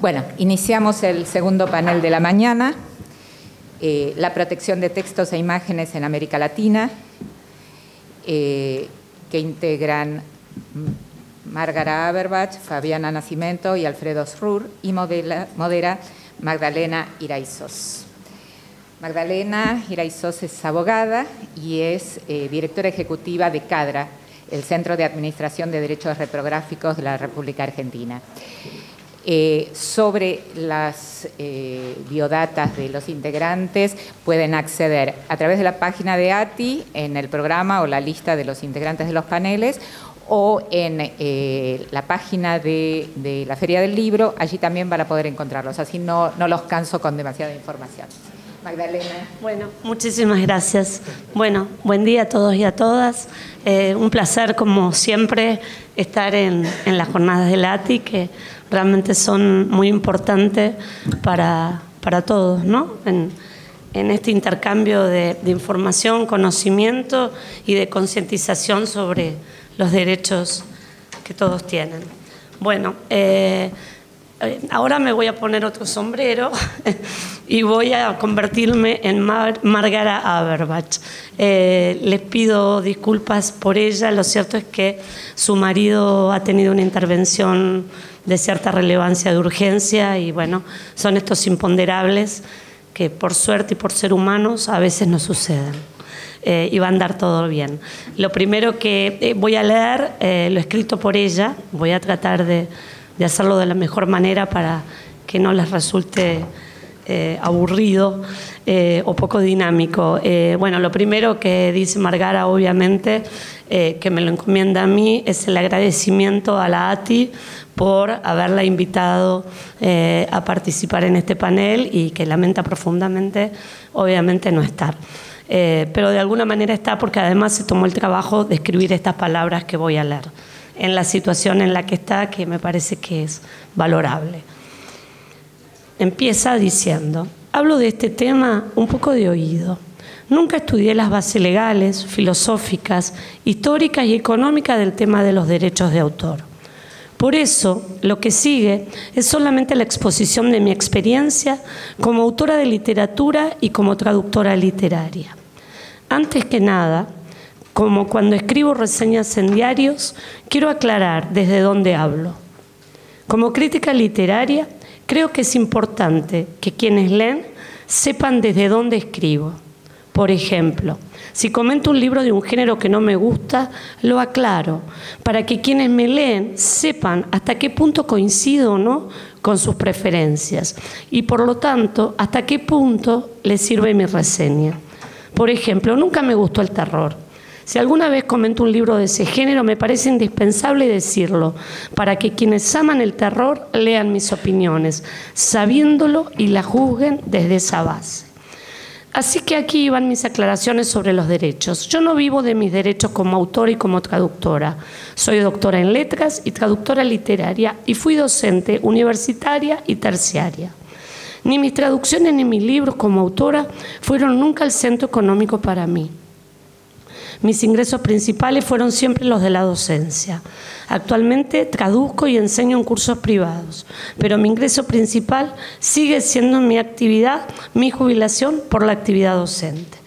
Bueno, iniciamos el segundo panel de la mañana, la protección de textos e imágenes en América Latina, que integran Márgara Haberbach, Fabiana Nascimento y Alfredo Srur, y modera Magdalena Iraizós. Magdalena Iraizós es abogada y es directora ejecutiva de CADRA, el Centro de Administración de Derechos Reprográficos de la República Argentina. Sobre las biodatas de los integrantes pueden acceder a través de la página de ATI en el programa o la lista de los integrantes de los paneles, o en la página de la Feria del Libro. Allí también van a poder encontrarlos, así no los canso con demasiada información. Magdalena. Bueno, muchísimas gracias. Bueno, buen día a todos y a todas. Un placer, como siempre, estar en las jornadas del ATI, que realmente son muy importantes para todos, ¿no? En este intercambio de información, conocimiento y de concientización sobre los derechos que todos tienen. Bueno, ahora me voy a poner otro sombrero y voy a convertirme en Márgara Haberbach. Les pido disculpas por ella. Lo cierto es que su marido ha tenido una intervención de cierta relevancia, de urgencia, y bueno, son estos imponderables que por suerte y por ser humanos a veces nos suceden. Y va a andar todo bien. Lo primero que voy a leer, lo escrito por ella, voy a tratar de hacerlo de la mejor manera para que no les resulte aburrido o poco dinámico. Bueno, lo primero que dice Márgara, obviamente, que me lo encomienda a mí, es el agradecimiento a la ATI por haberla invitado a participar en este panel, y que lamenta profundamente, obviamente, no estar. Pero de alguna manera está, porque además se tomó el trabajo de escribir estas palabras que voy a leer, en la situación en la que está, que me parece que es valorable. Empieza diciendo: hablo de este tema un poco de oído. Nunca estudié las bases legales, filosóficas, históricas y económicas del tema de los derechos de autor. Por eso, lo que sigue es solamente la exposición de mi experiencia como autora de literatura y como traductora literaria. Antes que nada, como cuando escribo reseñas en diarios, quiero aclarar desde dónde hablo. Como crítica literaria, creo que es importante que quienes leen sepan desde dónde escribo. Por ejemplo, si comento un libro de un género que no me gusta, lo aclaro, para que quienes me leen sepan hasta qué punto coincido o no con sus preferencias, y por lo tanto, hasta qué punto les sirve mi reseña. Por ejemplo, nunca me gustó el terror. Si alguna vez comento un libro de ese género, me parece indispensable decirlo, para que quienes aman el terror lean mis opiniones, sabiéndolo, y la juzguen desde esa base. Así que aquí van mis aclaraciones sobre los derechos. Yo no vivo de mis derechos como autora y como traductora. Soy doctora en letras y traductora literaria, y fui docente universitaria y terciaria. Ni mis traducciones ni mis libros como autora fueron nunca el centro económico para mí. Mis ingresos principales fueron siempre los de la docencia. Actualmente traduzco y enseño en cursos privados, pero mi ingreso principal sigue siendo mi actividad, mi jubilación por la actividad docente.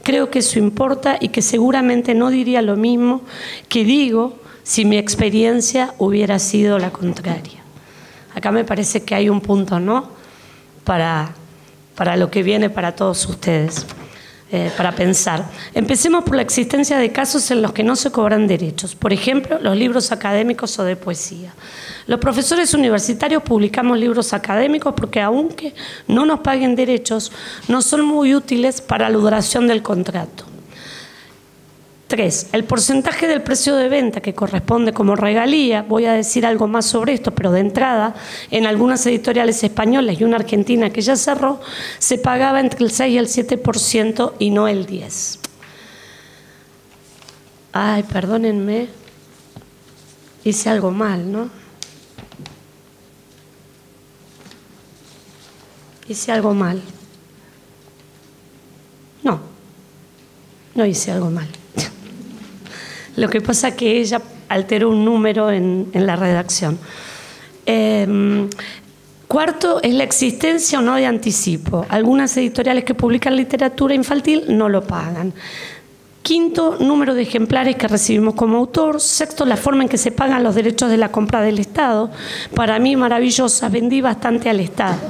Creo que eso importa, y que seguramente no diría lo mismo que digo si mi experiencia hubiera sido la contraria. Acá me parece que hay un punto, ¿no?, para lo que viene para todos ustedes. Para pensar. Empecemos por la existencia de casos en los que no se cobran derechos. Por ejemplo, los libros académicos o de poesía. Los profesores universitarios publicamos libros académicos porque, aunque no nos paguen derechos, no son muy útiles para la duración del contrato. 3. El porcentaje del precio de venta que corresponde como regalía. Voy a decir algo más sobre esto, pero de entrada, en algunas editoriales españolas y una argentina que ya cerró, se pagaba entre el 6 y el 7% y no el 10%. Ay, perdónenme, hice algo mal, ¿no? Hice algo mal. No hice algo mal. Lo que pasa es que ella alteró un número en la redacción. Cuarto es la existencia o no de anticipo. Algunas editoriales que publican literatura infantil no lo pagan. Quinto, número de ejemplares que recibimos como autor. Sexto, la forma en que se pagan los derechos de la compra del Estado. Para mí, maravillosa, vendí bastante al Estado.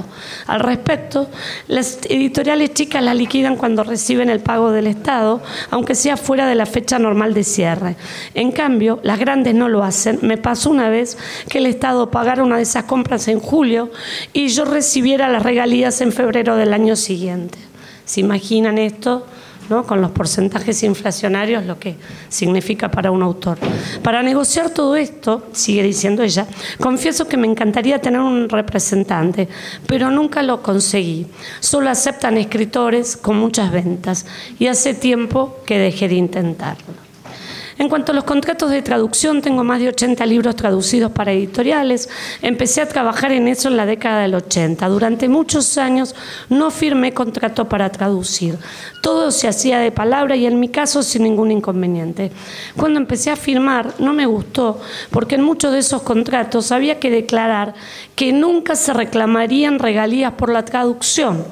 Al respecto, las editoriales chicas la liquidan cuando reciben el pago del Estado, aunque sea fuera de la fecha normal de cierre. En cambio, las grandes no lo hacen. Me pasó una vez que el Estado pagara una de esas compras en julio y yo recibiera las regalías en febrero del año siguiente. ¿Se imaginan esto? ¿No? Con los porcentajes inflacionarios, lo que significa para un autor. Para negociar todo esto, sigue diciendo ella, confieso que me encantaría tener un representante, pero nunca lo conseguí. Solo aceptan escritores con muchas ventas y hace tiempo que dejé de intentarlo. En cuanto a los contratos de traducción, tengo más de 80 libros traducidos para editoriales. Empecé a trabajar en eso en la década del 80. Durante muchos años no firmé contrato para traducir. Todo se hacía de palabra y en mi caso sin ningún inconveniente. Cuando empecé a firmar no me gustó porque en muchos de esos contratos había que declarar que nunca se reclamarían regalías por la traducción,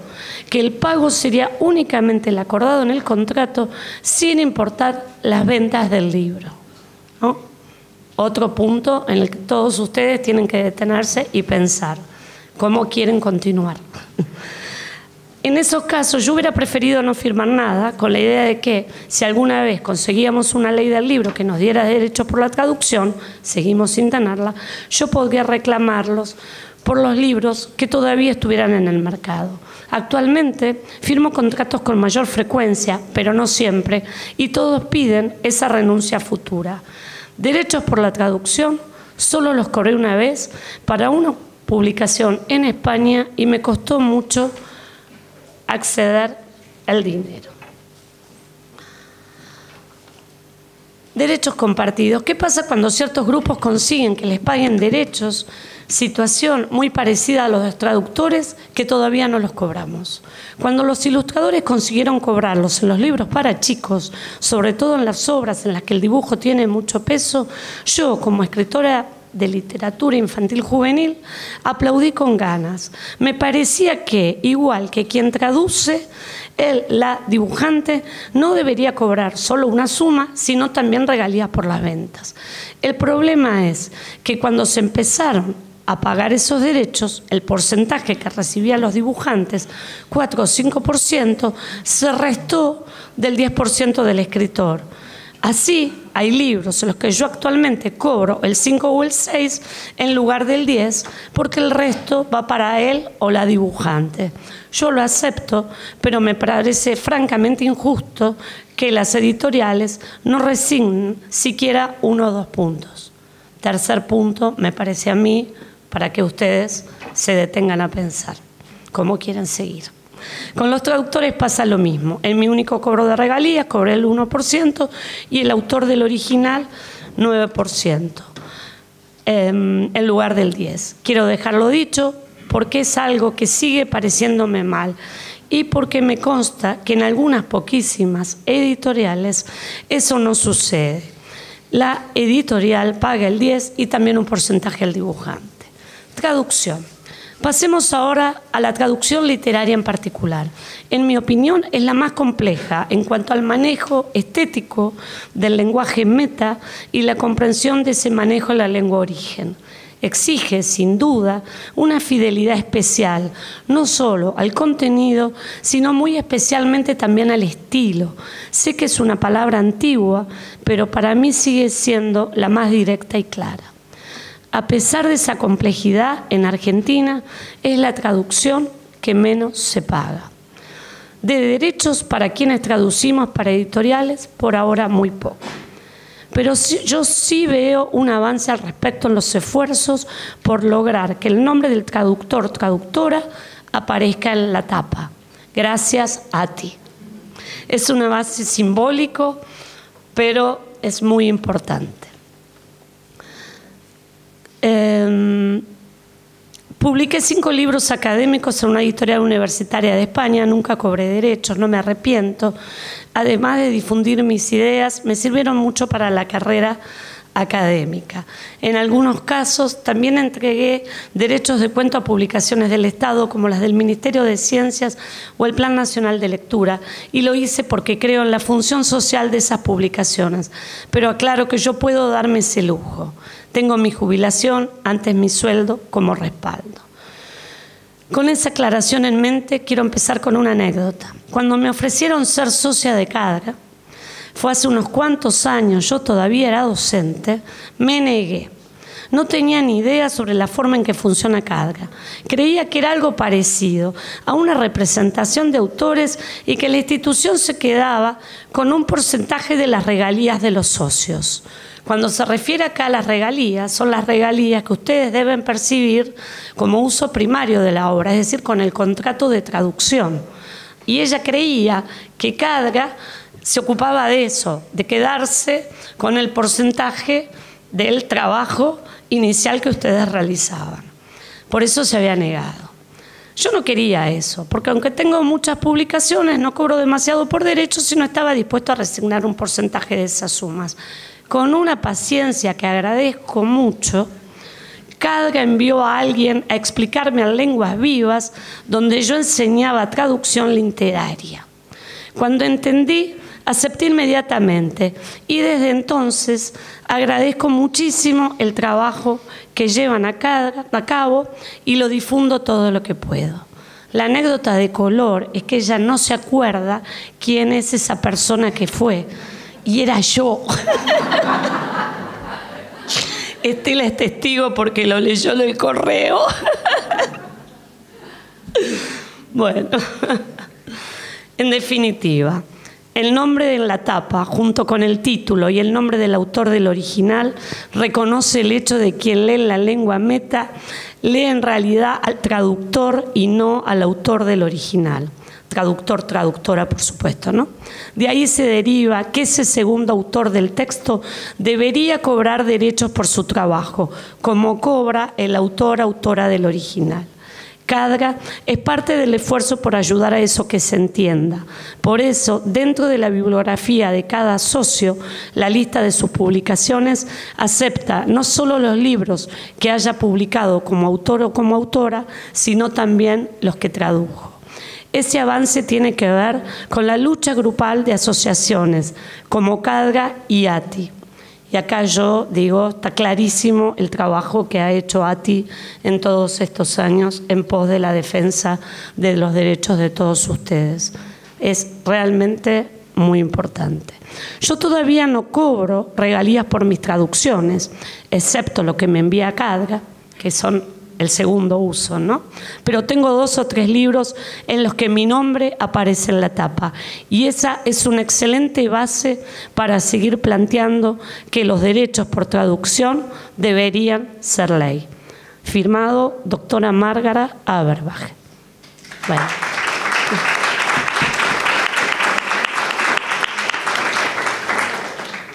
que el pago sería únicamente el acordado en el contrato sin importar las ventas del libro, ¿no? Otro punto en el que todos ustedes tienen que detenerse y pensar cómo quieren continuar. En esos casos yo hubiera preferido no firmar nada, con la idea de que si alguna vez conseguíamos una ley del libro que nos diera derechos por la traducción, seguimos sin tenerla, yo podría reclamarlos por los libros que todavía estuvieran en el mercado. Actualmente firmo contratos con mayor frecuencia, pero no siempre, y todos piden esa renuncia futura. Derechos por la traducción solo los cobré una vez para una publicación en España y me costó mucho acceder al dinero. Derechos compartidos. ¿Qué pasa cuando ciertos grupos consiguen que les paguen derechos? Situación muy parecida a los de traductores que todavía no los cobramos. Cuando los ilustradores consiguieron cobrarlos en los libros para chicos, sobre todo en las obras en las que el dibujo tiene mucho peso, yo como escritora de literatura infantil juvenil aplaudí con ganas. Me parecía que, igual que quien traduce, la dibujante no debería cobrar solo una suma, sino también regalías por las ventas. El problema es que cuando se empezaron a pagar esos derechos, el porcentaje que recibían los dibujantes, 4 o 5%, se restó del 10% del escritor. Así, hay libros en los que yo actualmente cobro el 5 o el 6 en lugar del 10, porque el resto va para él o la dibujante. Yo lo acepto, pero me parece francamente injusto que las editoriales no resignen siquiera 1 o 2 puntos. Tercer punto, me parece a mí, para que ustedes se detengan a pensar cómo quieren seguir. Con los traductores pasa lo mismo. En mi único cobro de regalías cobré el 1% y el autor del original 9%, en lugar del 10%. Quiero dejarlo dicho porque es algo que sigue pareciéndome mal y porque me consta que en algunas poquísimas editoriales eso no sucede. La editorial paga el 10% y también un porcentaje al dibujante. Traducción. Pasemos ahora a la traducción literaria en particular. En mi opinión, es la más compleja en cuanto al manejo estético del lenguaje meta y la comprensión de ese manejo en la lengua origen. Exige, sin duda, una fidelidad especial, no solo al contenido, sino muy especialmente también al estilo. Sé que es una palabra antigua, pero para mí sigue siendo la más directa y clara. A pesar de esa complejidad, en Argentina es la traducción que menos se paga. De derechos para quienes traducimos para editoriales, por ahora muy poco. Pero yo sí veo un avance al respecto en los esfuerzos por lograr que el nombre del traductor o traductora aparezca en la tapa. Gracias a ti. Es un avance simbólico, pero es muy importante. Publiqué 5 libros académicos en una editorial universitaria de España, nunca cobré derechos, no me arrepiento. Además de difundir mis ideas, me sirvieron mucho para la carrera académica. En algunos casos también entregué derechos de cuento a publicaciones del Estado, como las del Ministerio de Ciencias o el Plan Nacional de Lectura, y lo hice porque creo en la función social de esas publicaciones. Pero aclaro que yo puedo darme ese lujo. Tengo mi jubilación, antes mi sueldo, como respaldo. Con esa aclaración en mente, quiero empezar con una anécdota. Cuando me ofrecieron ser socia de Cadra, fue hace unos cuantos años, yo todavía era docente, me negué. No tenía ni idea sobre la forma en que funciona Cadra. Creía que era algo parecido a una representación de autores y que la institución se quedaba con un porcentaje de las regalías de los socios. Cuando se refiere acá a las regalías, son las regalías que ustedes deben percibir como uso primario de la obra, es decir, con el contrato de traducción. Y ella creía que Cadra se ocupaba de eso, de quedarse con el porcentaje del trabajo inicial que ustedes realizaban. Por eso se había negado. Yo no quería eso, porque aunque tengo muchas publicaciones, no cobro demasiado por derechos y no estaba dispuesto a resignar un porcentaje de esas sumas. Con una paciencia que agradezco mucho, Cadra envió a alguien a explicarme en lenguas vivas donde yo enseñaba traducción literaria. Cuando entendí, acepté inmediatamente y desde entonces agradezco muchísimo el trabajo que llevan a cabo y lo difundo todo lo que puedo. La anécdota de color es que ella no se acuerda quién es esa persona que fue y era yo. Estela es testigo porque lo leyó en el correo. Bueno, en definitiva, el nombre en la tapa, junto con el título y el nombre del autor del original, reconoce el hecho de que quien lee en la lengua meta lee en realidad al traductor y no al autor del original. Traductor, traductora, por supuesto, ¿no? De ahí se deriva que ese segundo autor del texto debería cobrar derechos por su trabajo, como cobra el autor, autora del original. Cadra es parte del esfuerzo por ayudar a eso que se entienda. Por eso, dentro de la bibliografía de cada socio, la lista de sus publicaciones acepta no solo los libros que haya publicado como autor o como autora, sino también los que tradujo. Ese avance tiene que ver con la lucha grupal de asociaciones como Cadra y ATI. Y acá yo digo, está clarísimo el trabajo que ha hecho ATI en todos estos años en pos de la defensa de los derechos de todos ustedes. Es realmente muy importante. Yo todavía no cobro regalías por mis traducciones, excepto lo que me envía Cadra, que son el segundo uso, ¿no? Pero tengo 2 o 3 libros en los que mi nombre aparece en la tapa y esa es una excelente base para seguir planteando que los derechos por traducción deberían ser ley. Firmado, doctora Márgara Aberbach. Bueno.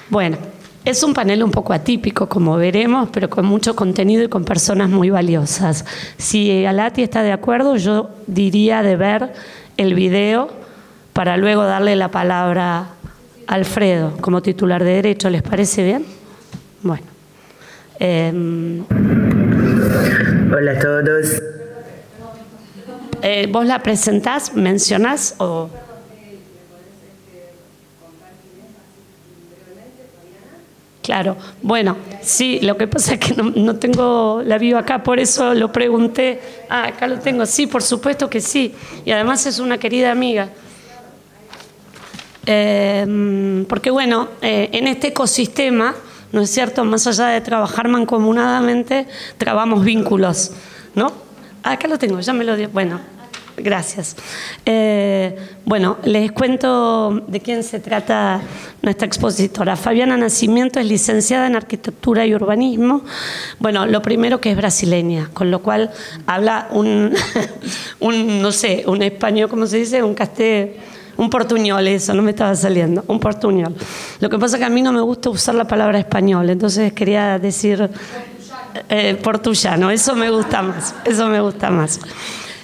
Bueno. Es un panel un poco atípico, como veremos, pero con mucho contenido y con personas muy valiosas. Si Alati está de acuerdo, yo diría de ver el video para luego darle la palabra a Alfredo como titular de Derecho. ¿Les parece bien? Bueno. Hola a todos. ¿Vos la presentás, mencionás o...? Claro, bueno, sí, lo que pasa es que no tengo la bio acá, por eso lo pregunté. Ah, acá lo tengo, sí, por supuesto que sí. Y además es una querida amiga. Porque bueno, en este ecosistema, ¿no es cierto?, más allá de trabajar mancomunadamente, trabamos vínculos, ¿no? Ah, acá lo tengo, ya me lo dio. Bueno, gracias. Bueno, les cuento de quién se trata nuestra expositora. Fabiana Nascimento es licenciada en Arquitectura y Urbanismo. Bueno, lo primero que es brasileña, con lo cual habla no sé, un español, ¿cómo se dice? Un portuñol, eso, no me estaba saliendo, un portuñol. Lo que pasa es que a mí no me gusta usar la palabra español, entonces quería decir portullano, eso me gusta más,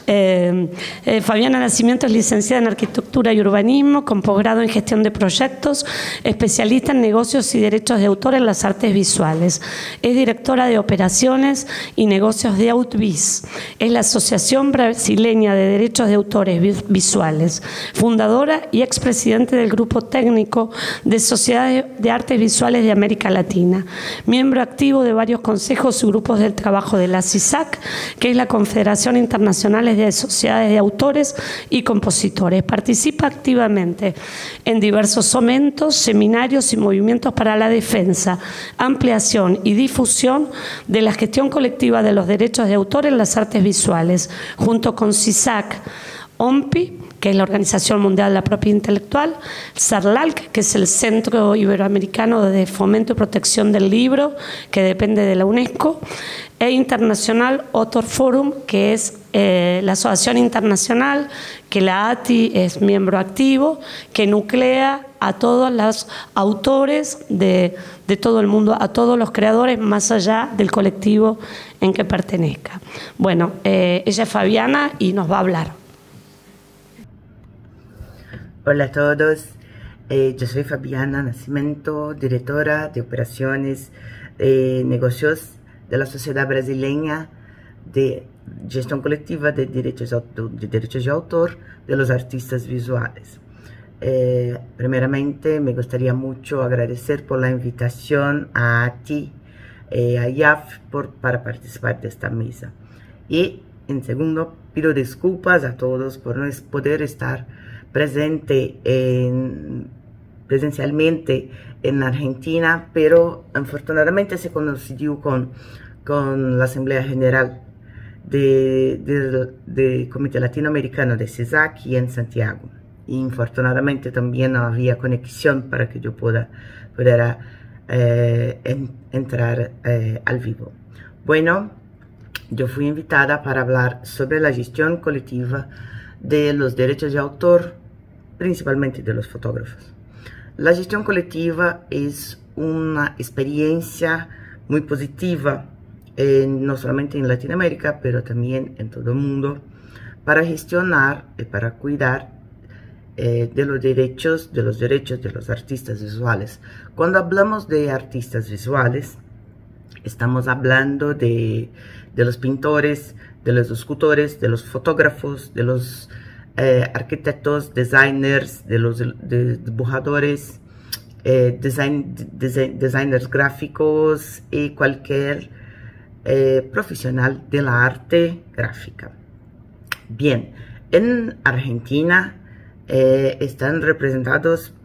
Fabiana Nascimento es licenciada en Arquitectura y Urbanismo, con posgrado en Gestión de Proyectos, especialista en negocios y derechos de autor en las artes visuales. Es directora de operaciones y negocios de Outvis. Es la Asociación Brasileña de Derechos de Autores Visuales, fundadora y expresidente del Grupo Técnico de Sociedades de Artes Visuales de América Latina. Miembro activo de varios consejos y grupos del trabajo de la CISAC, que es la Confederación Internacional de Sociedades de Autores y Compositores. Participa activamente en diversos eventos, seminarios y movimientos para la defensa, ampliación y difusión de la gestión colectiva de los derechos de autor en las artes visuales, junto con CISAC, OMPI, que es la Organización Mundial de la Propiedad Intelectual, CERLALC, que es el Centro Iberoamericano de Fomento y Protección del Libro, que depende de la UNESCO, e International Author Forum, que es la asociación internacional, que la ATI es miembro activo, que nuclea a todos los autores de todo el mundo, a todos los creadores, más allá del colectivo en que pertenezca. Bueno, ella es Fabiana y nos va a hablar. Hola a todos, yo soy Fabiana Nascimento, directora de operaciones de negocios de la Sociedad Brasileña de Gestión Colectiva de Derechos de Autor de los Artistas Visuales. Primeramente, me gustaría mucho agradecer por la invitación a ti, a IAF, para participar de esta mesa. Y, en segundo, pido disculpas a todos por no poder estar presencialmente en Argentina, pero afortunadamente se coincidió con la Asamblea General del Comité Latinoamericano de CISAC y en Santiago. Y infortunadamente también no había conexión para que yo pudiera entrar al vivo. Bueno, yo fui invitada para hablar sobre la gestión colectiva de los derechos de autor, principalmente de los fotógrafos. La gestión colectiva es una experiencia muy positiva, no solamente en Latinoamérica, pero también en todo el mundo, para gestionar y para cuidar de los derechos de los artistas visuales. Cuando hablamos de artistas visuales, estamos hablando de los pintores, de los escultores, de los fotógrafos, de los arquitectos, designers, de los dibujadores, designers gráficos y cualquier profesional de la arte gráfica. Bien, en Argentina están representados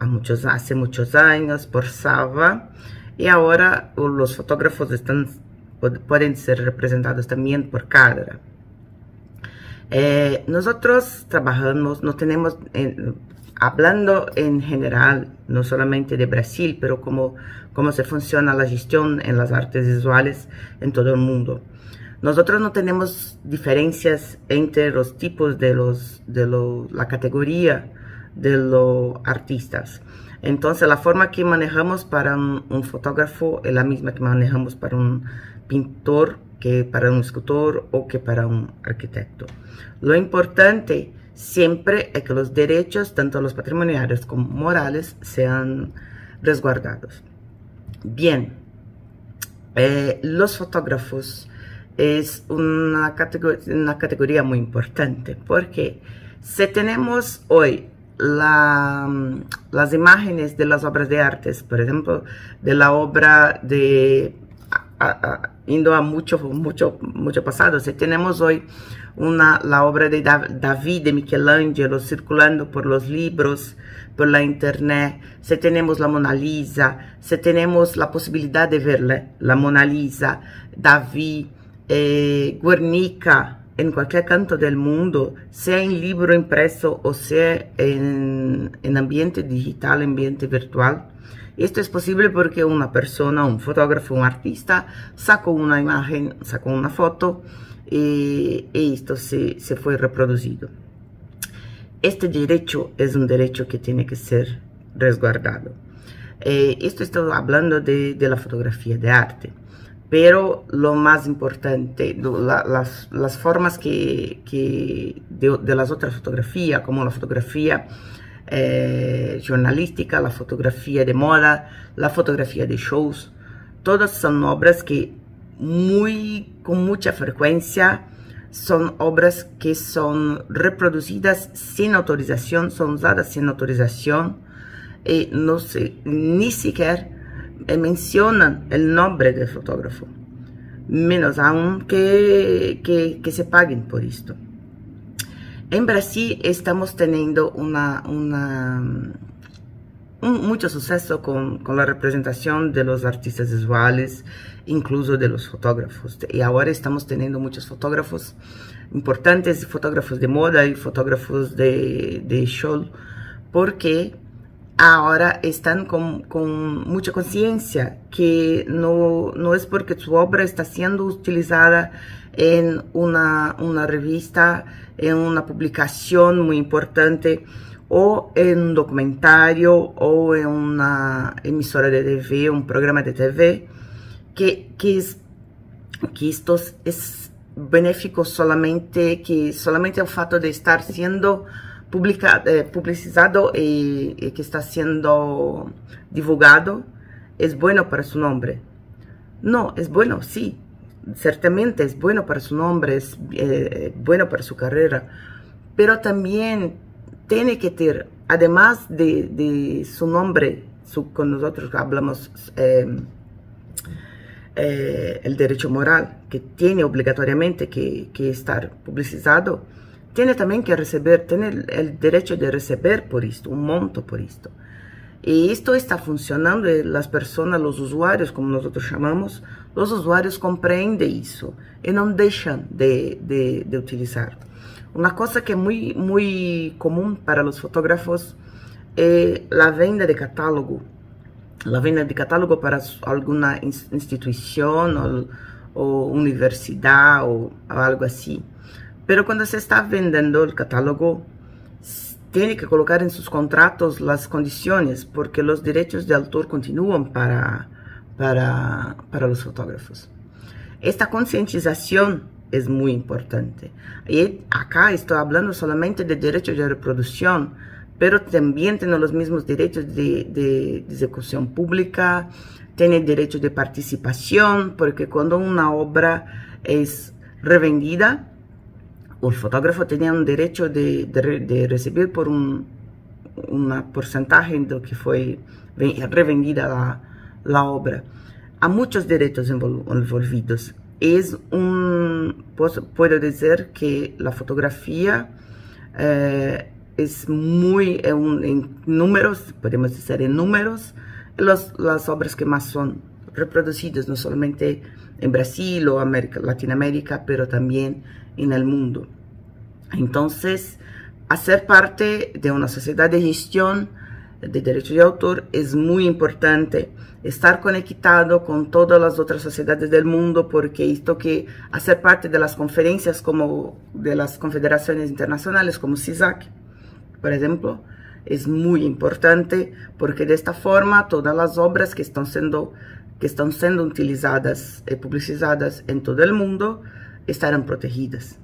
hace muchos años por SAVA, y ahora los fotógrafos pueden ser representados también por CADRA. Nosotros trabajamos, no tenemos, hablando en general, no solamente de Brasil, pero cómo se funciona la gestión en las artes visuales en todo el mundo. Nosotros no tenemos diferencias entre los tipos la categoría de los artistas. Entonces, la forma que manejamos para un fotógrafo es la misma que manejamos para un pintor, que para un escultor o que para un arquitecto. Lo importante siempre es que los derechos, tanto los patrimoniales como morales, sean resguardados. Bien, los fotógrafos es una categoría muy importante, porque si tenemos hoy las imágenes de las obras de artes, por ejemplo, de la obra indo a mucho pasado, si tenemos hoy la obra de David de Michelangelo circulando por los libros, por la internet, si tenemos la Mona Lisa, si tenemos la posibilidad de ver la Mona Lisa, David, Guernica, en cualquier canto del mundo, sea en libro impreso o sea en ambiente digital, ambiente virtual. Esto es posible porque una persona, un fotógrafo, un artista, sacó una imagen, sacó una foto y esto se fue reproducido. Este derecho es un derecho que tiene que ser resguardado. Esto estoy hablando de la fotografía de arte. pero lo más importante, las formas de las otras fotografías, como la fotografía jornalística, la fotografía de moda, la fotografía de shows, todas son obras que con mucha frecuencia son obras que son reproducidas sin autorización, son usadas sin autorización, y ni siquiera mencionan el nombre del fotógrafo, menos aún que se paguen por esto. En Brasil estamos teniendo mucho suceso con la representación de los artistas visuales, incluso de los fotógrafos. Y ahora estamos teniendo muchos fotógrafos importantes, fotógrafos de moda y fotógrafos de show, porque ahora están con mucha conciencia que no es porque su obra está siendo utilizada en una revista, en una publicación muy importante, o en un documentario, o en una emisora de TV, un programa de TV, que esto es benéfico solamente el fato de estar siendo publicizado y que está siendo divulgado es bueno para su nombre. No, es bueno, sí, ciertamente es bueno para su nombre, es bueno para su carrera, pero también tiene que tener, además de su nombre, cuando nosotros hablamos el derecho moral, que tiene obligatoriamente que estar publicizado, tiene también que tener el derecho de recibir por esto, un monto por esto. Y esto está funcionando, las personas, los usuarios, como nosotros llamamos, los usuarios comprenden eso y no dejan de utilizar. Una cosa que es muy común para los fotógrafos es la venta de catálogo. La venta de catálogo para alguna institución o universidad o algo así. Pero cuando se está vendiendo el catálogo, tiene que colocar en sus contratos las condiciones, porque los derechos de autor continúan para los fotógrafos. Esta concientización es muy importante. Y acá estoy hablando solamente de derechos de reproducción, pero también tiene los mismos derechos de ejecución pública, tiene derecho de participación, porque cuando una obra es revendida, el fotógrafo tenía un derecho de recibir por un porcentaje de lo que fue revendida la obra. Hay muchos derechos envolvidos. Puedo decir que la fotografía es muy, en números, podemos decir en números, las obras que más son reproducidas, no solamente en Brasil o Latinoamérica, pero también en el mundo. Entonces, hacer parte de una sociedad de gestión de derechos de autor es muy importante. Estar conectado con todas las otras sociedades del mundo, porque esto que hacer parte de las conferencias como de las confederaciones internacionales como CISAC, por ejemplo, es muy importante, porque de esta forma todas las obras que están siendo utilizadas y publicizadas en todo el mundo estarán protegidas.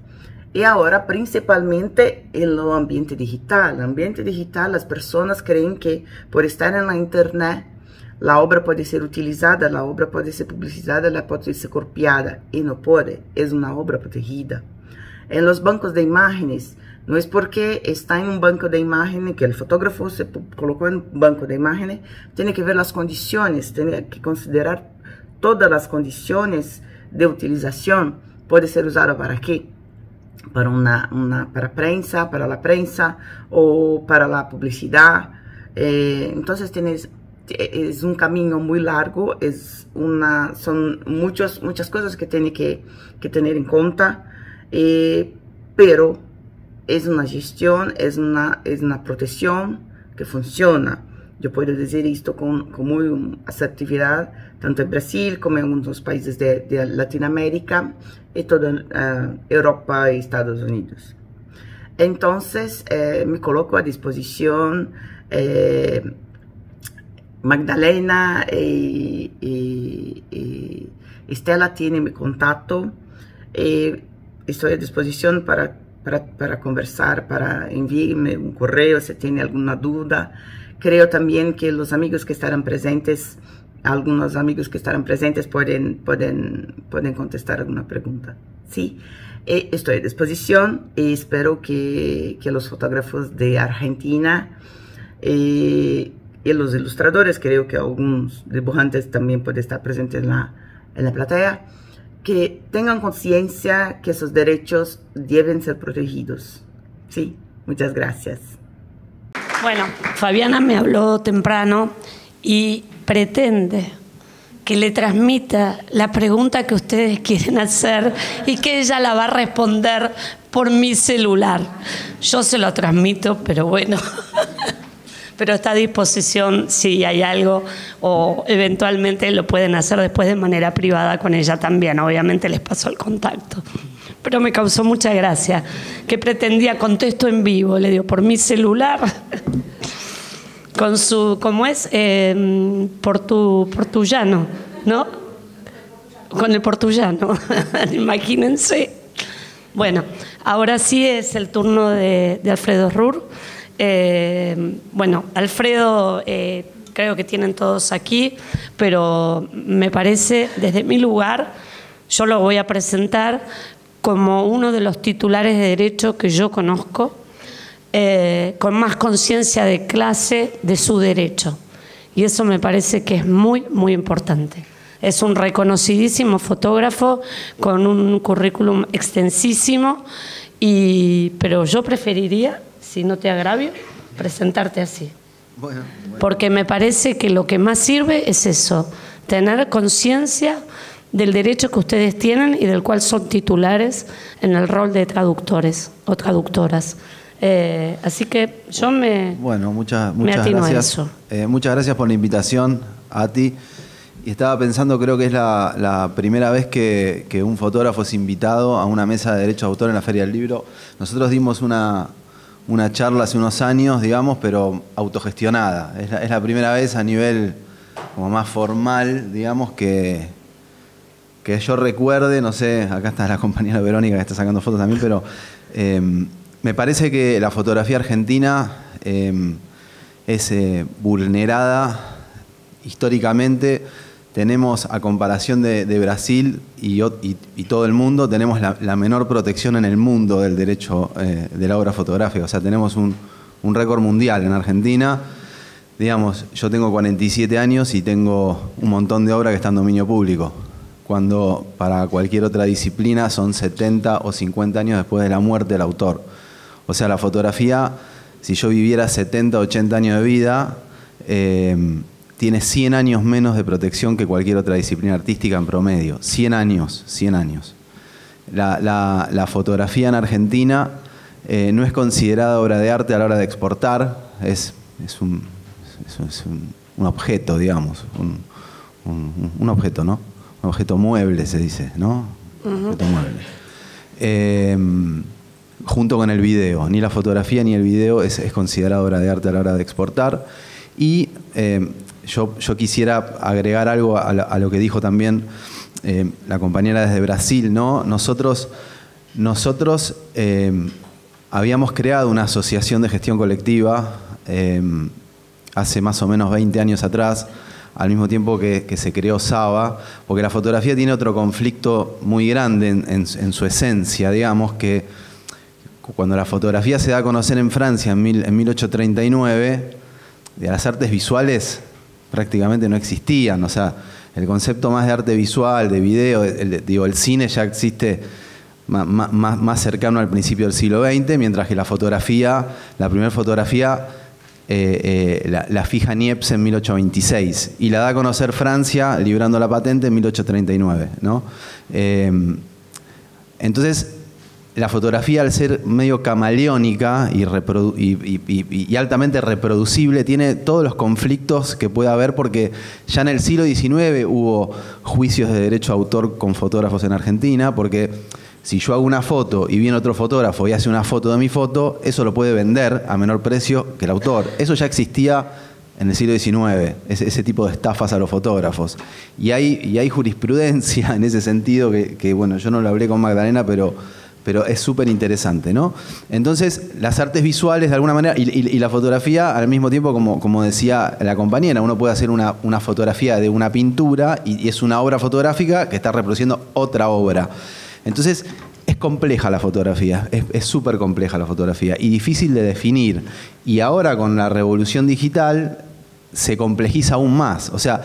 Y ahora principalmente en el ambiente digital. En el ambiente digital las personas creen que por estar en la internet la obra puede ser utilizada, la obra puede ser publicizada, la puede ser copiada, y no puede, es una obra protegida. En los bancos de imágenes, no es porque está en un banco de imágenes, que el fotógrafo se colocó en un banco de imágenes, tiene que ver las condiciones, tiene que considerar todas las condiciones de utilización. Puede ser usada para qué? Para prensa, para la prensa o para la publicidad. Entonces es un camino muy largo, son muchas cosas que tiene que tener en cuenta, pero es una gestión, es una protección que funciona. Yo puedo decir esto con muy asertividad, tanto en Brasil como en algunos países de Latinoamérica y toda Europa y Estados Unidos. Entonces, me coloco a disposición Magdalena y Estela tiene mi contacto. Estoy a disposición para conversar, para enviarme un correo si tiene alguna duda. Creo también que los amigos que estarán presentes, algunos amigos que estarán presentes pueden contestar alguna pregunta. Sí, estoy a disposición y espero que los fotógrafos de Argentina y los ilustradores, creo que algunos dibujantes también pueden estar presentes en la platea, que tengan conciencia que esos derechos deben ser protegidos. Sí, muchas gracias. Bueno, Fabiana me habló temprano y pretende que le transmita la pregunta que ustedes quieren hacer y que ella la va a responder por mi celular. Yo se lo transmito, pero bueno, pero está a disposición si hay algo, o eventualmente lo pueden hacer después de manera privada con ella también. Obviamente les paso el contacto. Pero me causó mucha gracia. Que pretendía contesto en vivo, le digo, por mi celular, con su, ¿cómo es? Portullano, ¿no? Con el portullano, imagínense. Bueno, ahora sí es el turno de Alfredo Rur. Bueno, Alfredo, creo que tienen todos aquí, pero me parece, desde mi lugar, yo lo voy a presentar como uno de los titulares de derecho que yo conozco, con más conciencia de clase de su derecho. Y eso me parece que es muy, muy importante. Es un reconocidísimo fotógrafo con un currículum extensísimo, pero yo preferiría, si no te agravio, presentarte así. Bueno. Porque me parece que lo que más sirve es eso, tener conciencia del derecho que ustedes tienen y del cual son titulares en el rol de traductores o traductoras. Así que yo me muchas gracias. Muchas gracias por la invitación, a ti. Y estaba pensando, creo que es la primera vez que un fotógrafo es invitado a una mesa de derechos de autor en la Feria del Libro. Nosotros dimos una charla hace unos años, digamos, pero autogestionada. Es la primera vez a nivel como más formal, digamos, que yo recuerde, no sé, acá está la compañera Verónica que está sacando fotos también, pero me parece que la fotografía argentina es vulnerada históricamente. Tenemos, a comparación de Brasil y todo el mundo, tenemos la menor protección en el mundo del derecho de la obra fotográfica. O sea, tenemos un récord mundial en Argentina. Digamos, yo tengo 47 años y tengo un montón de obra que está en dominio público, cuando para cualquier otra disciplina son 70 o 50 años después de la muerte del autor. O sea, la fotografía, si yo viviera 70 o 80 años de vida, tiene 100 años menos de protección que cualquier otra disciplina artística en promedio. 100 años, 100 años. La fotografía en Argentina no es considerada obra de arte a la hora de exportar, es un objeto, digamos, un objeto, ¿no? Un objeto mueble, se dice, ¿no? Objeto mueble. Junto con el video. Ni la fotografía ni el video es considerada obra de arte a la hora de exportar. Y yo quisiera agregar algo a lo que dijo también la compañera desde Brasil, ¿no? Nosotros habíamos creado una asociación de gestión colectiva hace más o menos 20 años atrás, al mismo tiempo que se creó SABA, porque la fotografía tiene otro conflicto muy grande en su esencia, digamos, que cuando la fotografía se da a conocer en Francia en 1839, las artes visuales prácticamente no existían. O sea, el concepto más de arte visual, de video, el cine ya existe más cercano al principio del siglo XX, mientras que la fotografía, la primera fotografía, la fija Niepce en 1826 y la da a conocer Francia librando la patente en 1839, ¿no? Entonces, la fotografía, al ser medio camaleónica y altamente reproducible, tiene todos los conflictos que puede haber, porque ya en el siglo XIX hubo juicios de derecho a autor con fotógrafos en Argentina, porque si yo hago una foto y viene otro fotógrafo y hace una foto de mi foto, eso lo puede vender a menor precio que el autor. Eso ya existía en el siglo XIX, ese tipo de estafas a los fotógrafos. Y hay jurisprudencia en ese sentido que, bueno, yo no lo hablé con Magdalena, pero es súper interesante, ¿no? Entonces, las artes visuales, de alguna manera, y la fotografía, al mismo tiempo, como decía la compañera, uno puede hacer una fotografía de una pintura y es una obra fotográfica que está reproduciendo otra obra. Entonces, es compleja la fotografía, es súper compleja la fotografía y difícil de definir. Y ahora, con la revolución digital, se complejiza aún más. O sea,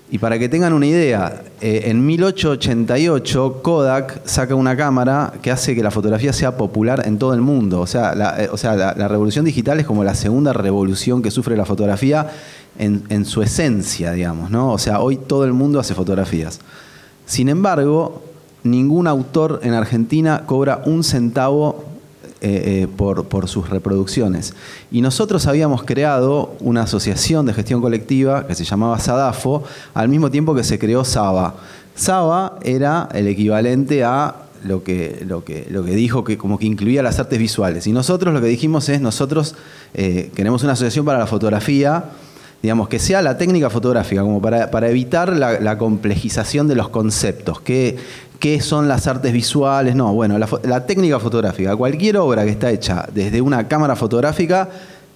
y para que tengan una idea, en 1888 Kodak saca una cámara que hace que la fotografía sea popular en todo el mundo. O sea, la revolución digital es como la segunda revolución que sufre la fotografía en su esencia, digamos, ¿no? O sea, hoy todo el mundo hace fotografías. Sin embargo, ningún autor en Argentina cobra un centavo por sus reproducciones. Y nosotros habíamos creado una asociación de gestión colectiva que se llamaba SADAFO, al mismo tiempo que se creó SABA. SABA era el equivalente a lo que dijo, que como que incluía las artes visuales. Y nosotros lo que dijimos es, nosotros queremos una asociación para la fotografía, digamos, que sea la técnica fotográfica, como para evitar la complejización de los conceptos. ¿Qué son las artes visuales? No, bueno, la técnica fotográfica. Cualquier obra que está hecha desde una cámara fotográfica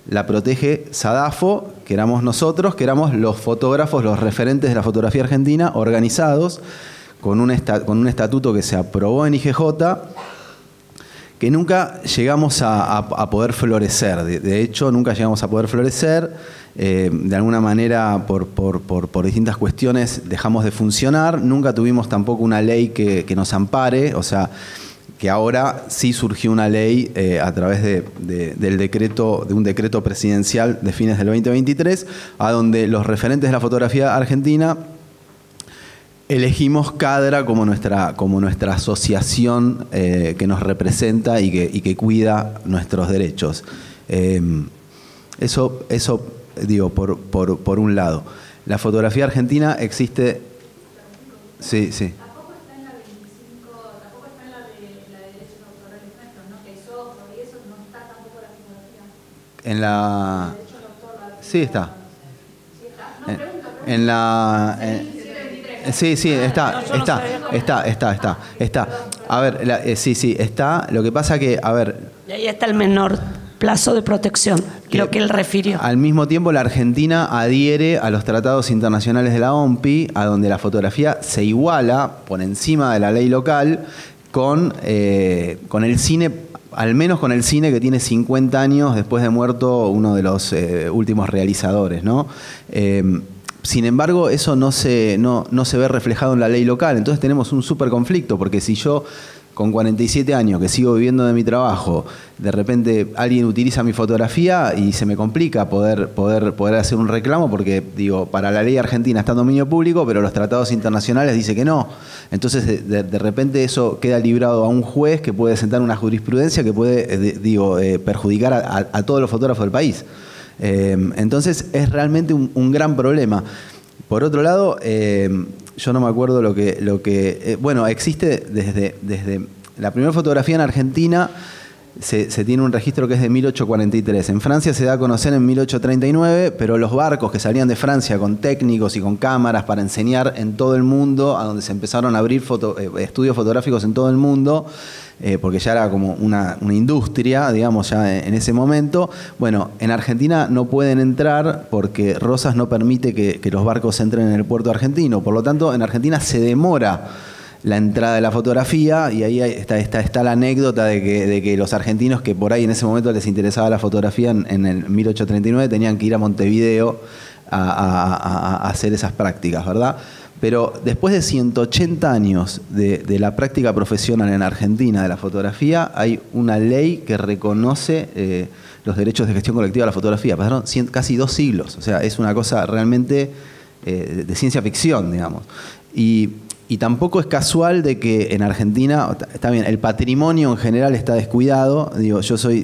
la protege SADAFO, que éramos nosotros, que éramos los fotógrafos, los referentes de la fotografía argentina, organizados con un estatuto que se aprobó en IGJ, que nunca llegamos a poder florecer. De hecho, nunca llegamos a poder florecer. De alguna manera, por distintas cuestiones, dejamos de funcionar. Nunca tuvimos tampoco una ley que nos ampare. O sea, que ahora sí surgió una ley a través de un decreto presidencial de fines del 2023, a donde los referentes de la fotografía argentina elegimos CADRA como nuestra asociación que nos representa y que cuida nuestros derechos. Eso digo, por un lado. La fotografía argentina existe... Sí. Tampoco está en la 25, tampoco está en la de derechos autorales nuestros, ¿no? Que eso, y eso no está tampoco la fotografía. En la... Sí, está. ¿Sí está? No, pregunto. En la... Sí, está. A ver, sí, está. Lo que pasa que, a ver... Y ahí está el menor plazo de protección, lo que él refirió. Al mismo tiempo, la Argentina adhiere a los tratados internacionales de la OMPI, a donde la fotografía se iguala por encima de la ley local con el cine, al menos con el cine que tiene 50 años después de muerto uno de los últimos realizadores, ¿no? Sin embargo, eso no se ve reflejado en la ley local. Entonces tenemos un súper conflicto, porque si yo, con 47 años, que sigo viviendo de mi trabajo, de repente alguien utiliza mi fotografía y se me complica poder hacer un reclamo, porque, digo, para la ley argentina está en dominio público, pero los tratados internacionales dicen que no. Entonces, de repente eso queda librado a un juez que puede sentar una jurisprudencia que puede, perjudicar a todos los fotógrafos del país. Entonces es realmente un gran problema. Por otro lado, yo no me acuerdo lo que bueno, existe desde la primera fotografía en Argentina. Se tiene un registro que es de 1843. En Francia se da a conocer en 1839, pero los barcos que salían de Francia con técnicos y con cámaras para enseñar en todo el mundo, a donde se empezaron a abrir estudios fotográficos en todo el mundo, porque ya era como una industria, digamos, ya en ese momento. Bueno, en Argentina no pueden entrar porque Rosas no permite que los barcos entren en el puerto argentino. Por lo tanto, en Argentina se demora la entrada de la fotografía, y ahí está la anécdota de que los argentinos que por ahí en ese momento les interesaba la fotografía en el 1839 tenían que ir a Montevideo a hacer esas prácticas, ¿verdad? Pero después de 180 años de la práctica profesional en Argentina de la fotografía, hay una ley que reconoce los derechos de gestión colectiva de la fotografía. Pasaron casi 2 siglos, o sea, es una cosa realmente de ciencia ficción, digamos. Y tampoco es casual de que en Argentina, está bien, el patrimonio en general está descuidado. Digo, yo soy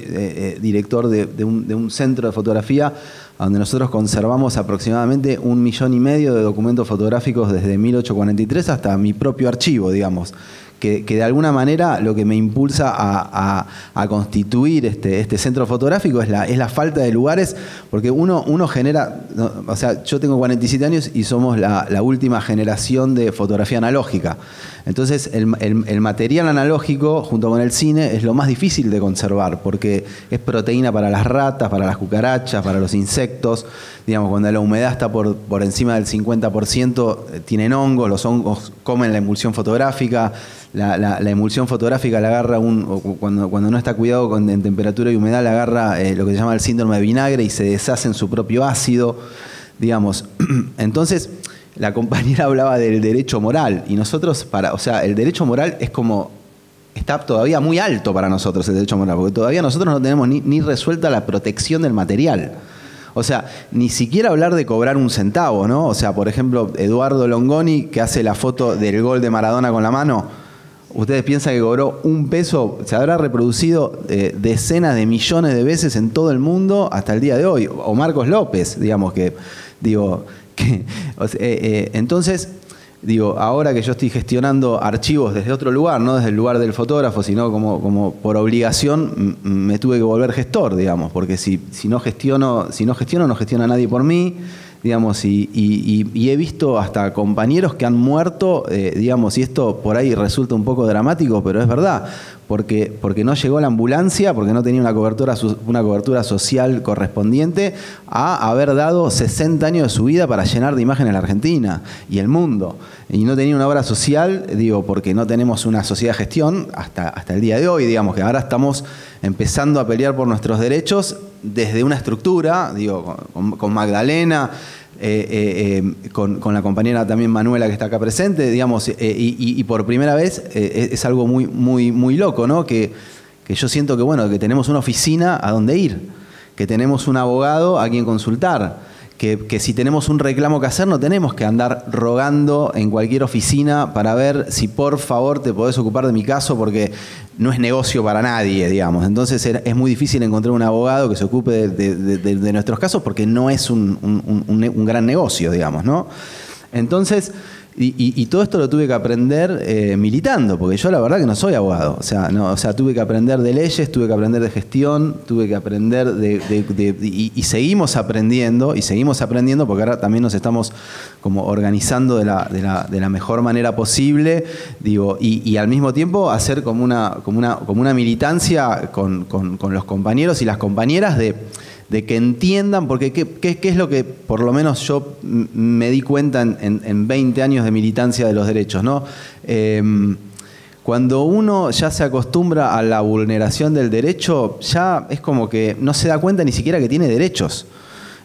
director de un centro de fotografía donde nosotros conservamos aproximadamente 1,5 millones de documentos fotográficos desde 1843 hasta mi propio archivo, digamos, que de alguna manera lo que me impulsa a constituir este centro fotográfico es la falta de lugares, porque uno genera, o sea, yo tengo 47 años y somos la última generación de fotografía analógica. Entonces el material analógico junto con el cine es lo más difícil de conservar, porque es proteína para las ratas, para las cucarachas, para los insectos. Digamos, cuando la humedad está por encima del 50%, tienen hongos, los hongos comen la emulsión fotográfica. La emulsión fotográfica la agarra cuando no está cuidado en temperatura y humedad, la agarra lo que se llama el síndrome de vinagre y se deshace en su propio ácido, digamos. Entonces, la compañera hablaba del derecho moral y nosotros, o sea, el derecho moral es como, está todavía muy alto para nosotros el derecho moral, porque todavía nosotros no tenemos ni resuelta la protección del material. O sea, ni siquiera hablar de cobrar un centavo, ¿no? O sea, por ejemplo, Eduardo Longoni, que hace la foto del gol de Maradona con la mano, ¿ustedes piensan que cobró un peso? Se habrá reproducido decenas de millones de veces en todo el mundo hasta el día de hoy. O Marcos López, digamos entonces, ahora que yo estoy gestionando archivos desde otro lugar, no desde el lugar del fotógrafo, sino como por obligación, me tuve que volver gestor, digamos, porque si no gestiono, no gestiona nadie por mí. Digamos, y he visto hasta compañeros que han muerto, digamos, y esto por ahí resulta un poco dramático, pero es verdad, porque no llegó la ambulancia, porque no tenía una cobertura social correspondiente a haber dado 60 años de su vida para llenar de imágenes la Argentina y el mundo. Y no tenía una obra social, porque no tenemos una sociedad de gestión hasta el día de hoy, digamos, que ahora estamos empezando a pelear por nuestros derechos desde una estructura, con Magdalena, con la compañera también Manuela que está acá presente, digamos, y por primera vez es algo muy, muy, muy loco, ¿no? Que yo siento que tenemos una oficina a donde ir, que tenemos un abogado a quien consultar, que si tenemos un reclamo que hacer no tenemos que andar rogando en cualquier oficina para ver si por favor te podés ocupar de mi caso, porque no es negocio para nadie, digamos. Entonces es muy difícil encontrar un abogado que se ocupe de nuestros casos porque no es un gran negocio, digamos, ¿no? Entonces, y todo esto lo tuve que aprender militando, porque yo la verdad que no soy abogado. O sea, tuve que aprender de leyes, tuve que aprender de gestión, tuve que aprender y seguimos aprendiendo, porque ahora también nos estamos como organizando de la mejor manera posible, y al mismo tiempo hacer como una militancia con los compañeros y las compañeras de que entiendan, porque ¿qué es lo que por lo menos yo me di cuenta en 20 años de militancia de los derechos, ¿no? Cuando uno ya se acostumbra a la vulneración del derecho, ya es como que no se da cuenta ni siquiera que tiene derechos.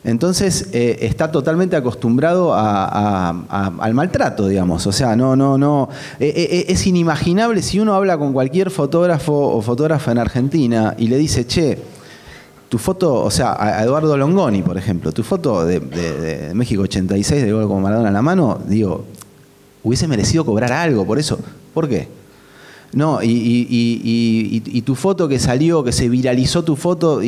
Entonces está totalmente acostumbrado al maltrato, digamos. O sea, no. Es inimaginable si uno habla con cualquier fotógrafo o fotógrafa en Argentina y le dice, che, tu foto, o sea, a Eduardo Longoni, por ejemplo, tu foto de México 86, de gol con Maradona en la mano, hubiese merecido cobrar algo por eso. ¿Por qué? No, y tu foto que salió, que se viralizó tu foto,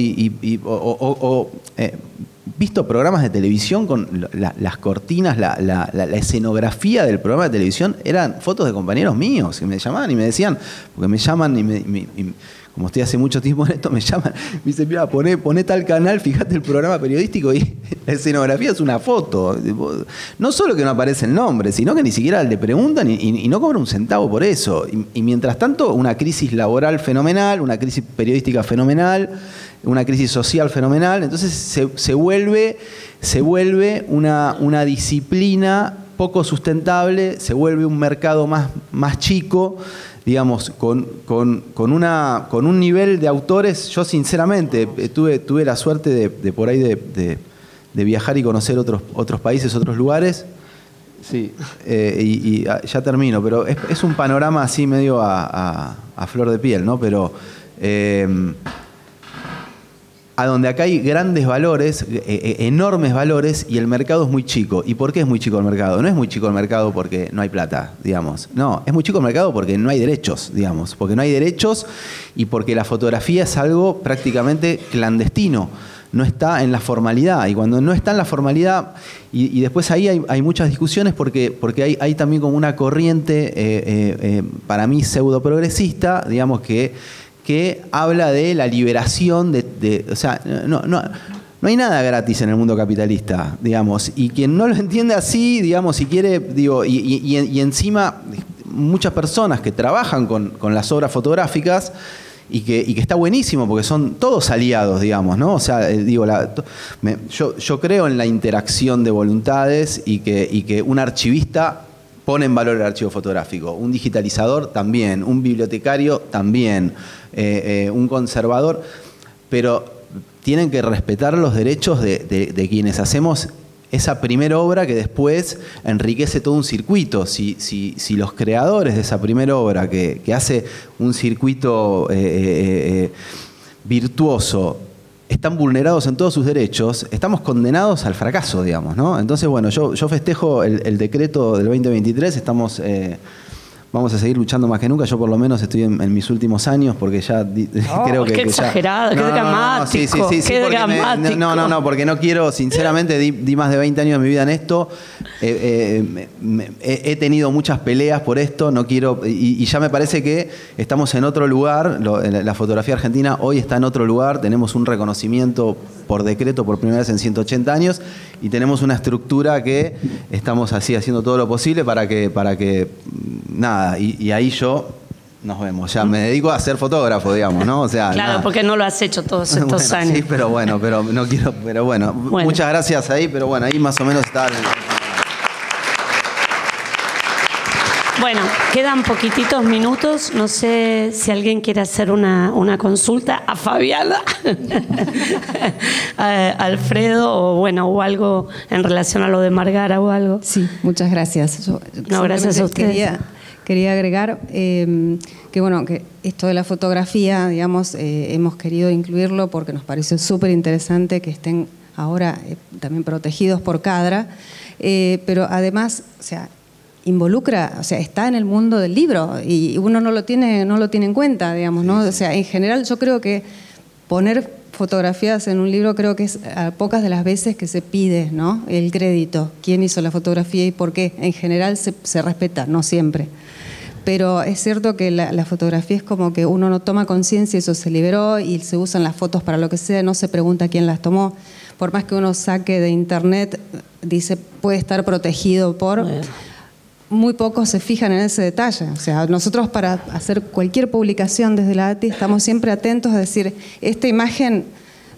visto programas de televisión con las cortinas, la escenografía del programa de televisión, eran fotos de compañeros míos que me llamaban y me decían, porque me llaman y como estoy hace mucho tiempo en esto, me llaman, me dicen, mira, poné tal canal, fíjate el programa periodístico y la escenografía es una foto. No solo que no aparece el nombre, sino que ni siquiera le preguntan y no cobra un centavo por eso. Y mientras tanto, una crisis laboral fenomenal, una crisis periodística fenomenal, una crisis social fenomenal. Entonces se vuelve una disciplina poco sustentable, se vuelve un mercado más chico, digamos, con un nivel de autores. Yo sinceramente tuve la suerte de por ahí de viajar y conocer otros países, otros lugares. Sí, y ya termino, pero es un panorama así medio a flor de piel, ¿no? Pero a donde acá hay grandes valores, enormes valores, y el mercado es muy chico. ¿Y por qué es muy chico el mercado? No es muy chico el mercado porque no hay plata, digamos. No, es muy chico el mercado porque no hay derechos, digamos. Porque no hay derechos y porque la fotografía es algo prácticamente clandestino. no está en la formalidad. Y cuando no está en la formalidad, y después ahí hay muchas discusiones porque hay también como una corriente, para mí, pseudo-progresista, digamos, que habla de la liberación o sea, no hay nada gratis en el mundo capitalista, digamos, y quien no lo entiende así, digamos, si quiere, digo, y encima muchas personas que trabajan con las obras fotográficas y que está buenísimo porque son todos aliados, digamos, ¿no? O sea, digo, yo creo en la interacción de voluntades y que un archivista pone en valor el archivo fotográfico, un digitalizador también, un bibliotecario también, un conservador, pero tienen que respetar los derechos de quienes hacemos esa primera obra que después enriquece todo un circuito. Si los creadores de esa primera obra, que hace un circuito virtuoso, están vulnerados en todos sus derechos, estamos condenados al fracaso, digamos, ¿no? Entonces, bueno, yo festejo el decreto del 2023, vamos a seguir luchando más que nunca. Yo por lo menos estoy en mis últimos años porque ya creo que... Qué exagerado, qué dramático. Sí, qué dramático. No, porque no quiero, sinceramente, di más de 20 años de mi vida en esto. He tenido muchas peleas por esto, no quiero... Y ya me parece que estamos en otro lugar. La fotografía argentina hoy está en otro lugar. Tenemos un reconocimiento por decreto por primera vez en 180 años y tenemos una estructura que estamos así haciendo todo lo posible para que nada, y ahí nos vemos. Ya me dedico a ser fotógrafo, digamos, ¿no? O sea, claro, nada. Porque no lo has hecho todos estos años. Sí, pero no quiero, pero bueno, muchas gracias ahí, pero bueno, ahí más o menos está Bueno, quedan poquititos minutos. No sé si alguien quiere hacer una consulta a Fabiana, a Alfredo, o algo en relación a lo de Margara o algo. Sí, muchas gracias. Gracias a ustedes. Quería agregar que esto de la fotografía, digamos, hemos querido incluirlo porque nos pareció súper interesante que estén ahora también protegidos por CADRA, pero además, o sea, involucra, o sea, está en el mundo del libro y uno no lo tiene en cuenta, digamos, ¿no? O sea, en general yo creo que poner fotografías en un libro creo que es a pocas de las veces que se pide, ¿no? El crédito, quién hizo la fotografía y por qué. En general se respeta, no siempre. Pero es cierto que la fotografía es como que uno no toma conciencia, eso se liberó y se usan las fotos para lo que sea, no se pregunta quién las tomó. Por más que uno saque de internet, dice, puede estar protegido por... Bueno. Muy pocos se fijan en ese detalle. O sea, nosotros para hacer cualquier publicación desde la ATI estamos siempre atentos a decir esta imagen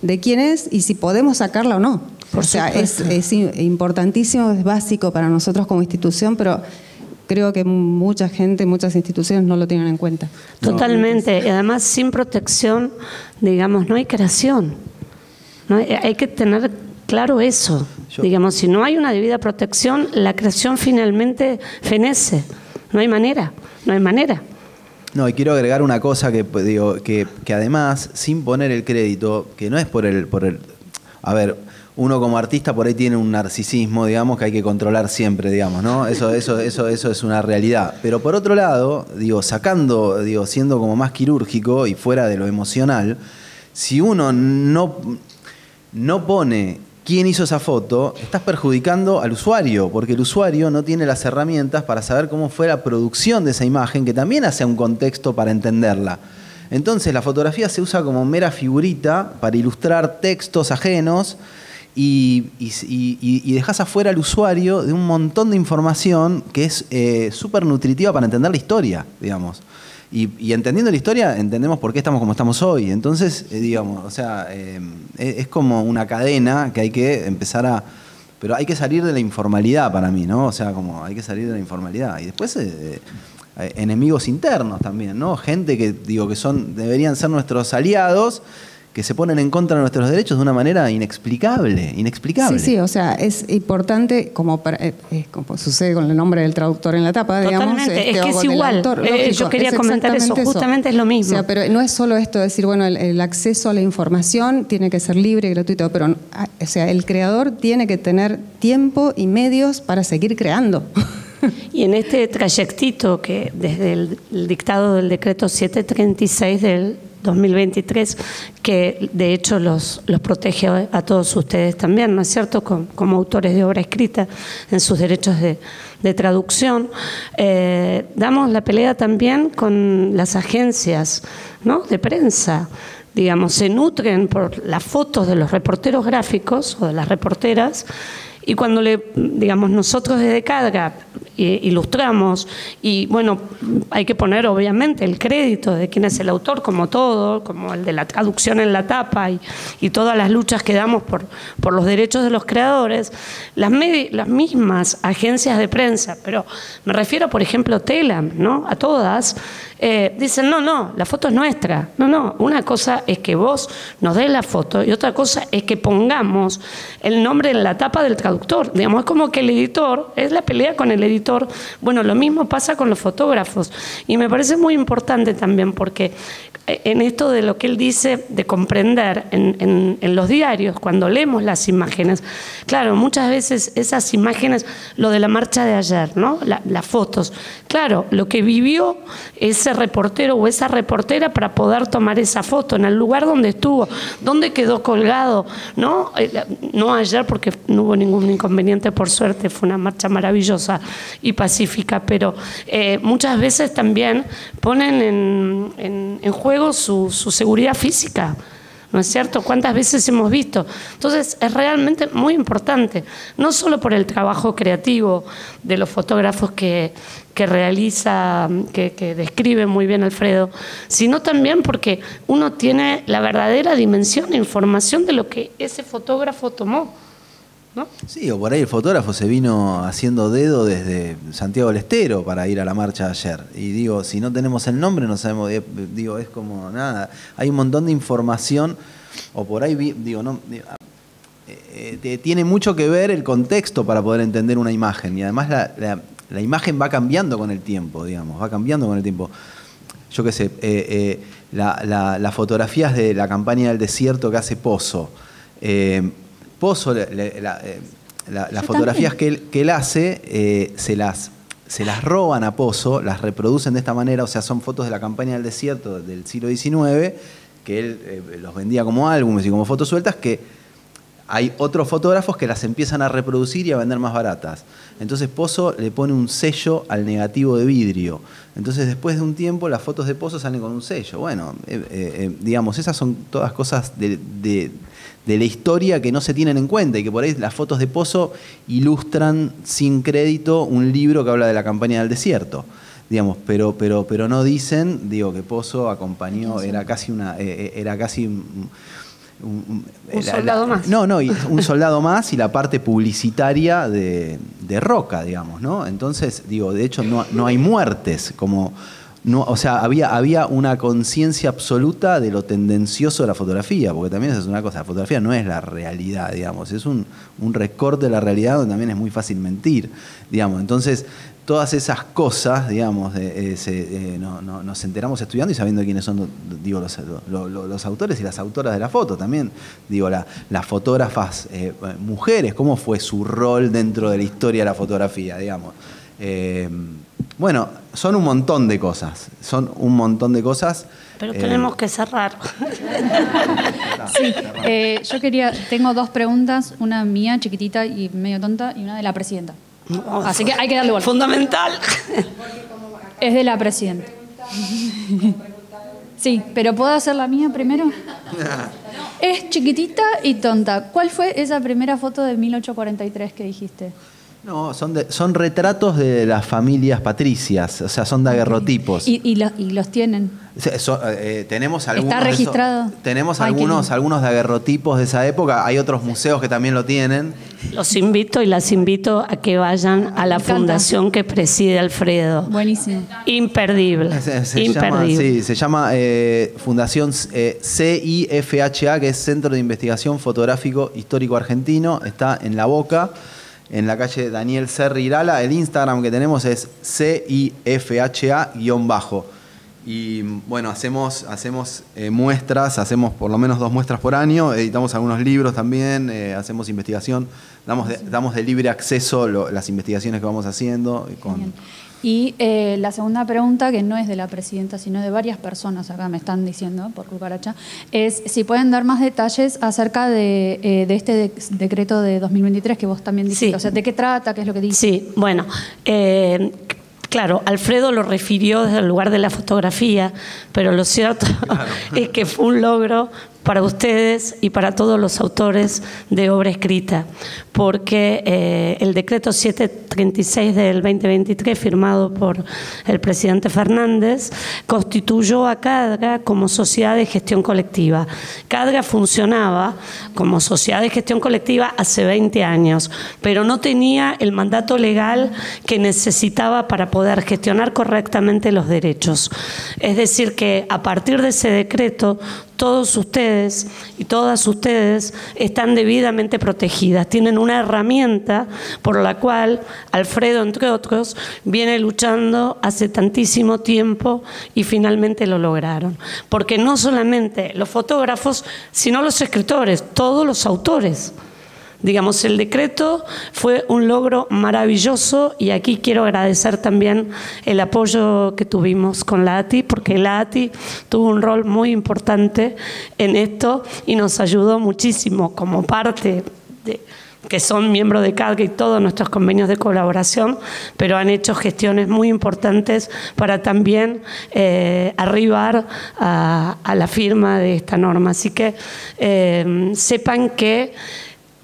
de quién es y si podemos sacarla o no. O sea, es importantísimo, es básico para nosotros como institución, pero creo que mucha gente, muchas instituciones no lo tienen en cuenta. Totalmente. Y además, sin protección, digamos, no hay creación. ¿No? Hay que tener claro eso. Digamos, si no hay una debida protección, la creación finalmente fenece. No hay manera. No, y quiero agregar una cosa que además, sin poner el crédito, que no es por el... A ver, uno como artista por ahí tiene un narcisismo, digamos, que hay que controlar siempre, digamos, ¿no? Eso es una realidad. Pero por otro lado, siendo como más quirúrgico y fuera de lo emocional, si uno no pone quién hizo esa foto, estás perjudicando al usuario, porque el usuario no tiene las herramientas para saber cómo fue la producción de esa imagen, que también hace un contexto para entenderla. Entonces la fotografía se usa como mera figurita para ilustrar textos ajenos y dejas afuera al usuario de un montón de información que es súper nutritiva para entender la historia, digamos. Y entendiendo la historia, entendemos por qué estamos como estamos hoy. Entonces, digamos, o sea, es como una cadena que hay que empezar a... Pero hay que salir de la informalidad para mí, ¿no? O sea, como hay que salir de la informalidad. Y después, enemigos internos también, ¿no? Gente que, deberían ser nuestros aliados, que se ponen en contra de nuestros derechos de una manera inexplicable. Sí, o sea, es importante, como sucede con el nombre del traductor en la tapa, totalmente, digamos. Es que es igual. Yo quería comentar eso, justamente es lo mismo. O sea, pero no es solo esto de decir, bueno, el acceso a la información tiene que ser libre y gratuito, pero o sea, el creador tiene que tener tiempo y medios para seguir creando. Y en este trayectito que desde el dictado del decreto 736 del 2023, que de hecho los protege a todos ustedes también, ¿no es cierto?, como autores de obra escrita en sus derechos de traducción. Damos la pelea también con las agencias, ¿no?, de prensa. Digamos, se nutren por las fotos de los reporteros gráficos o de las reporteras, y cuando digamos, nosotros desde Cadga ilustramos, y bueno, hay que poner obviamente el crédito de quién es el autor, como todo, como el de la traducción en la tapa y todas las luchas que damos por los derechos de los creadores, las mismas agencias de prensa, pero me refiero, por ejemplo, Telam, ¿no?, a todas, dicen, no, la foto es nuestra. No, una cosa es que vos nos des la foto y otra cosa es que pongamos el nombre en la tapa del traductor. Digamos, es como que el editor, es la pelea con el editor. Bueno, lo mismo pasa con los fotógrafos. Y me parece muy importante también porque en esto de lo que él dice, de comprender en los diarios, cuando leemos las imágenes, claro, muchas veces esas imágenes, lo de la marcha de ayer, ¿no?, las fotos, claro, lo que vivió ese reportero o esa reportera para poder tomar esa foto, en el lugar donde estuvo, donde quedó colgado, ¿no? No ayer porque no hubo ningún inconveniente, por suerte, fue una marcha maravillosa y pacífica, pero muchas veces también ponen en juego su seguridad física, ¿no es cierto? ¿Cuántas veces hemos visto? Entonces es realmente muy importante, no solo por el trabajo creativo de los fotógrafos que realiza, que describe muy bien Alfredo, sino también porque uno tiene la verdadera dimensión de información de lo que ese fotógrafo tomó, ¿no? Sí, o por ahí el fotógrafo se vino haciendo dedo desde Santiago del Estero para ir a la marcha de ayer. Y digo, si no tenemos el nombre, no sabemos, digo, es como nada. Hay un montón de información, o por ahí, digo, no, tiene mucho que ver el contexto para poder entender una imagen. Y además la imagen va cambiando con el tiempo, digamos, va cambiando con el tiempo. Yo qué sé, las fotografías de la campaña del desierto que hace Pozo. Pozo, las fotografías que él hace, se las roban a Pozo, las reproducen de esta manera, o sea, son fotos de la campaña del desierto del siglo XIX, que él los vendía como álbumes y como fotos sueltas, que hay otros fotógrafos que las empiezan a reproducir y a vender más baratas. Entonces Pozo le pone un sello al negativo de vidrio. Entonces después de un tiempo las fotos de Pozo salen con un sello. Bueno, digamos, esas son todas cosas de la historia que no se tienen en cuenta y que por ahí las fotos de Pozo ilustran sin crédito un libro que habla de la campaña del desierto. Digamos, pero no dicen, digo, que Pozo acompañó, era casi un soldado más. No, un soldado más y la parte publicitaria de Roca, digamos, ¿no? Entonces, digo, de hecho no hay muertes, como no, o sea, había una conciencia absoluta de lo tendencioso de la fotografía, porque también esa es una cosa, la fotografía no es la realidad, digamos, es un recorte de la realidad donde también es muy fácil mentir, digamos. Entonces, todas esas cosas, digamos, nos enteramos estudiando y sabiendo quiénes son, digo, los autores y las autoras de la foto también. Digo, las fotógrafas mujeres, cómo fue su rol dentro de la historia de la fotografía, digamos. Bueno, son un montón de cosas, Pero tenemos que cerrar. Sí, tengo dos preguntas, una mía chiquitita y medio tonta y una de la presidenta. Así que hay que darle vuelta. Fundamental. Es de la presidenta. Sí, pero ¿puedo hacer la mía primero? Es chiquitita y tonta. ¿Cuál fue esa primera foto de 1843 que dijiste? No, son retratos de las familias patricias, o sea, son daguerrotipos. ¿Y los tienen? Tenemos algunos. ¿Está registrado? Tenemos algunos daguerrotipos de esa época. Hay otros museos que también lo tienen. Los invito y las invito a que vayan a la fundación que preside Alfredo. Buenísimo. Imperdible. Se llama Fundación CIFHA, que es Centro de Investigación Fotográfico Histórico Argentino. Está en La Boca, en la calle Daniel Serri Irala. El Instagram que tenemos es CIFHA_. Y bueno, hacemos muestras, hacemos por lo menos 2 muestras por año, editamos algunos libros también, hacemos investigación, damos de libre acceso las investigaciones que vamos haciendo. Y la segunda pregunta, que no es de la presidenta, sino de varias personas, acá me están diciendo por cucaracha, es si pueden dar más detalles acerca de este decreto de 2023 que vos también dijiste. Sí. O sea, ¿de qué trata? ¿Qué es lo que dice? Sí, bueno, claro, Alfredo lo refirió desde el lugar de la fotografía, pero lo cierto es que fue un logro para ustedes y para todos los autores de obra escrita, porque el decreto 736 del 2023, firmado por el presidente Fernández, constituyó a CADGA como sociedad de gestión colectiva. CADGA funcionaba como sociedad de gestión colectiva hace 20 años, pero no tenía el mandato legal que necesitaba para poder gestionar correctamente los derechos. Es decir, que a partir de ese decreto, todos ustedes y todas ustedes están debidamente protegidas. Tienen una herramienta por la cual Alfredo, entre otros, viene luchando hace tantísimo tiempo y finalmente lo lograron. Porque no solamente los fotógrafos, sino los escritores, todos los autores. Digamos, el decreto fue un logro maravilloso y aquí quiero agradecer también el apoyo que tuvimos con la ATI, porque la ATI tuvo un rol muy importante en esto y nos ayudó muchísimo como parte de que son miembros de CADGA y todos nuestros convenios de colaboración, pero han hecho gestiones muy importantes para también arribar a la firma de esta norma. Así que sepan que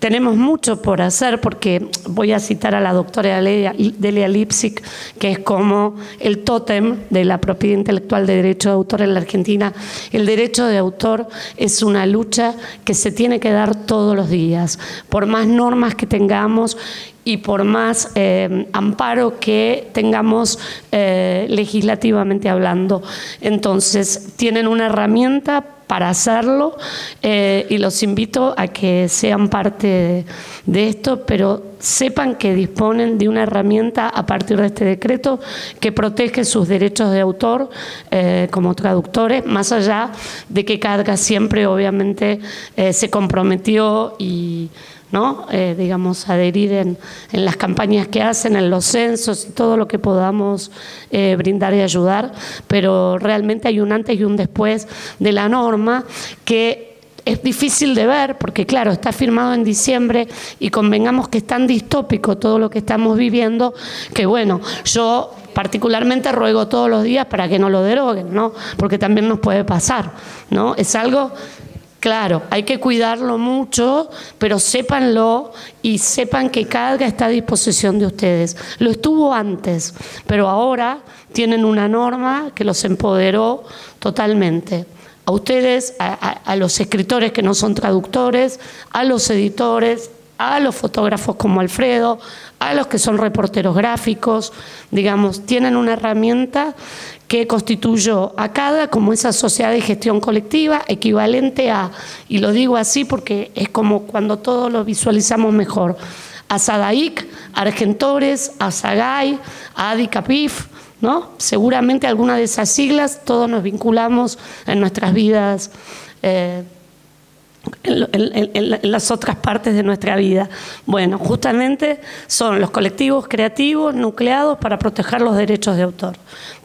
tenemos mucho por hacer, porque voy a citar a la doctora Delia Lipsic, que es como el tótem de la propiedad intelectual de derecho de autor en la Argentina. El derecho de autor es una lucha que se tiene que dar todos los días, por más normas que tengamos y por más amparo que tengamos legislativamente hablando. Entonces, tienen una herramienta para hacerlo y los invito a que sean parte de esto, pero sepan que disponen de una herramienta a partir de este decreto que protege sus derechos de autor como traductores, más allá de que CADGA siempre obviamente se comprometió y ¿no? Digamos, adherir en las campañas que hacen, en los censos y todo lo que podamos brindar y ayudar, pero realmente hay un antes y un después de la norma que es difícil de ver porque, claro, está firmado en diciembre y convengamos que es tan distópico todo lo que estamos viviendo que, bueno, yo particularmente ruego todos los días para que no lo deroguen, ¿no? Porque también nos puede pasar, ¿no? Es algo... Claro, hay que cuidarlo mucho, pero sépanlo y sepan que CADGA está a disposición de ustedes. Lo estuvo antes, pero ahora tienen una norma que los empoderó totalmente. A ustedes, a los escritores que no son traductores, a los editores, a los fotógrafos como Alfredo, a los que son reporteros gráficos, digamos, tienen una herramienta que constituyó a CADGA como esa sociedad de gestión colectiva equivalente a, y lo digo así porque es como cuando todos lo visualizamos mejor, a SADAIC, a Argentores, a SAGAI, a ADICAPIF, ¿no? Seguramente alguna de esas siglas todos nos vinculamos en nuestras vidas, en las otras partes de nuestra vida. Bueno, justamente son los colectivos creativos nucleados para proteger los derechos de autor.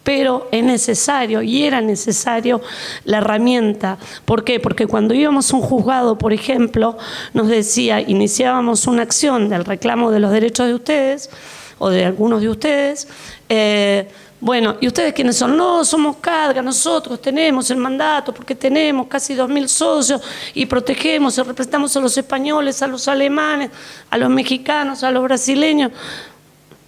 Pero es necesario y era necesario la herramienta. ¿Por qué? Porque cuando íbamos a un juzgado, por ejemplo, nos decía, iniciábamos una acción del reclamo de los derechos de ustedes o de algunos de ustedes, bueno, ¿y ustedes quiénes son? No, somos CADGA, nosotros tenemos el mandato porque tenemos casi 2.000 socios y protegemos y representamos a los españoles, a los alemanes, a los mexicanos, a los brasileños.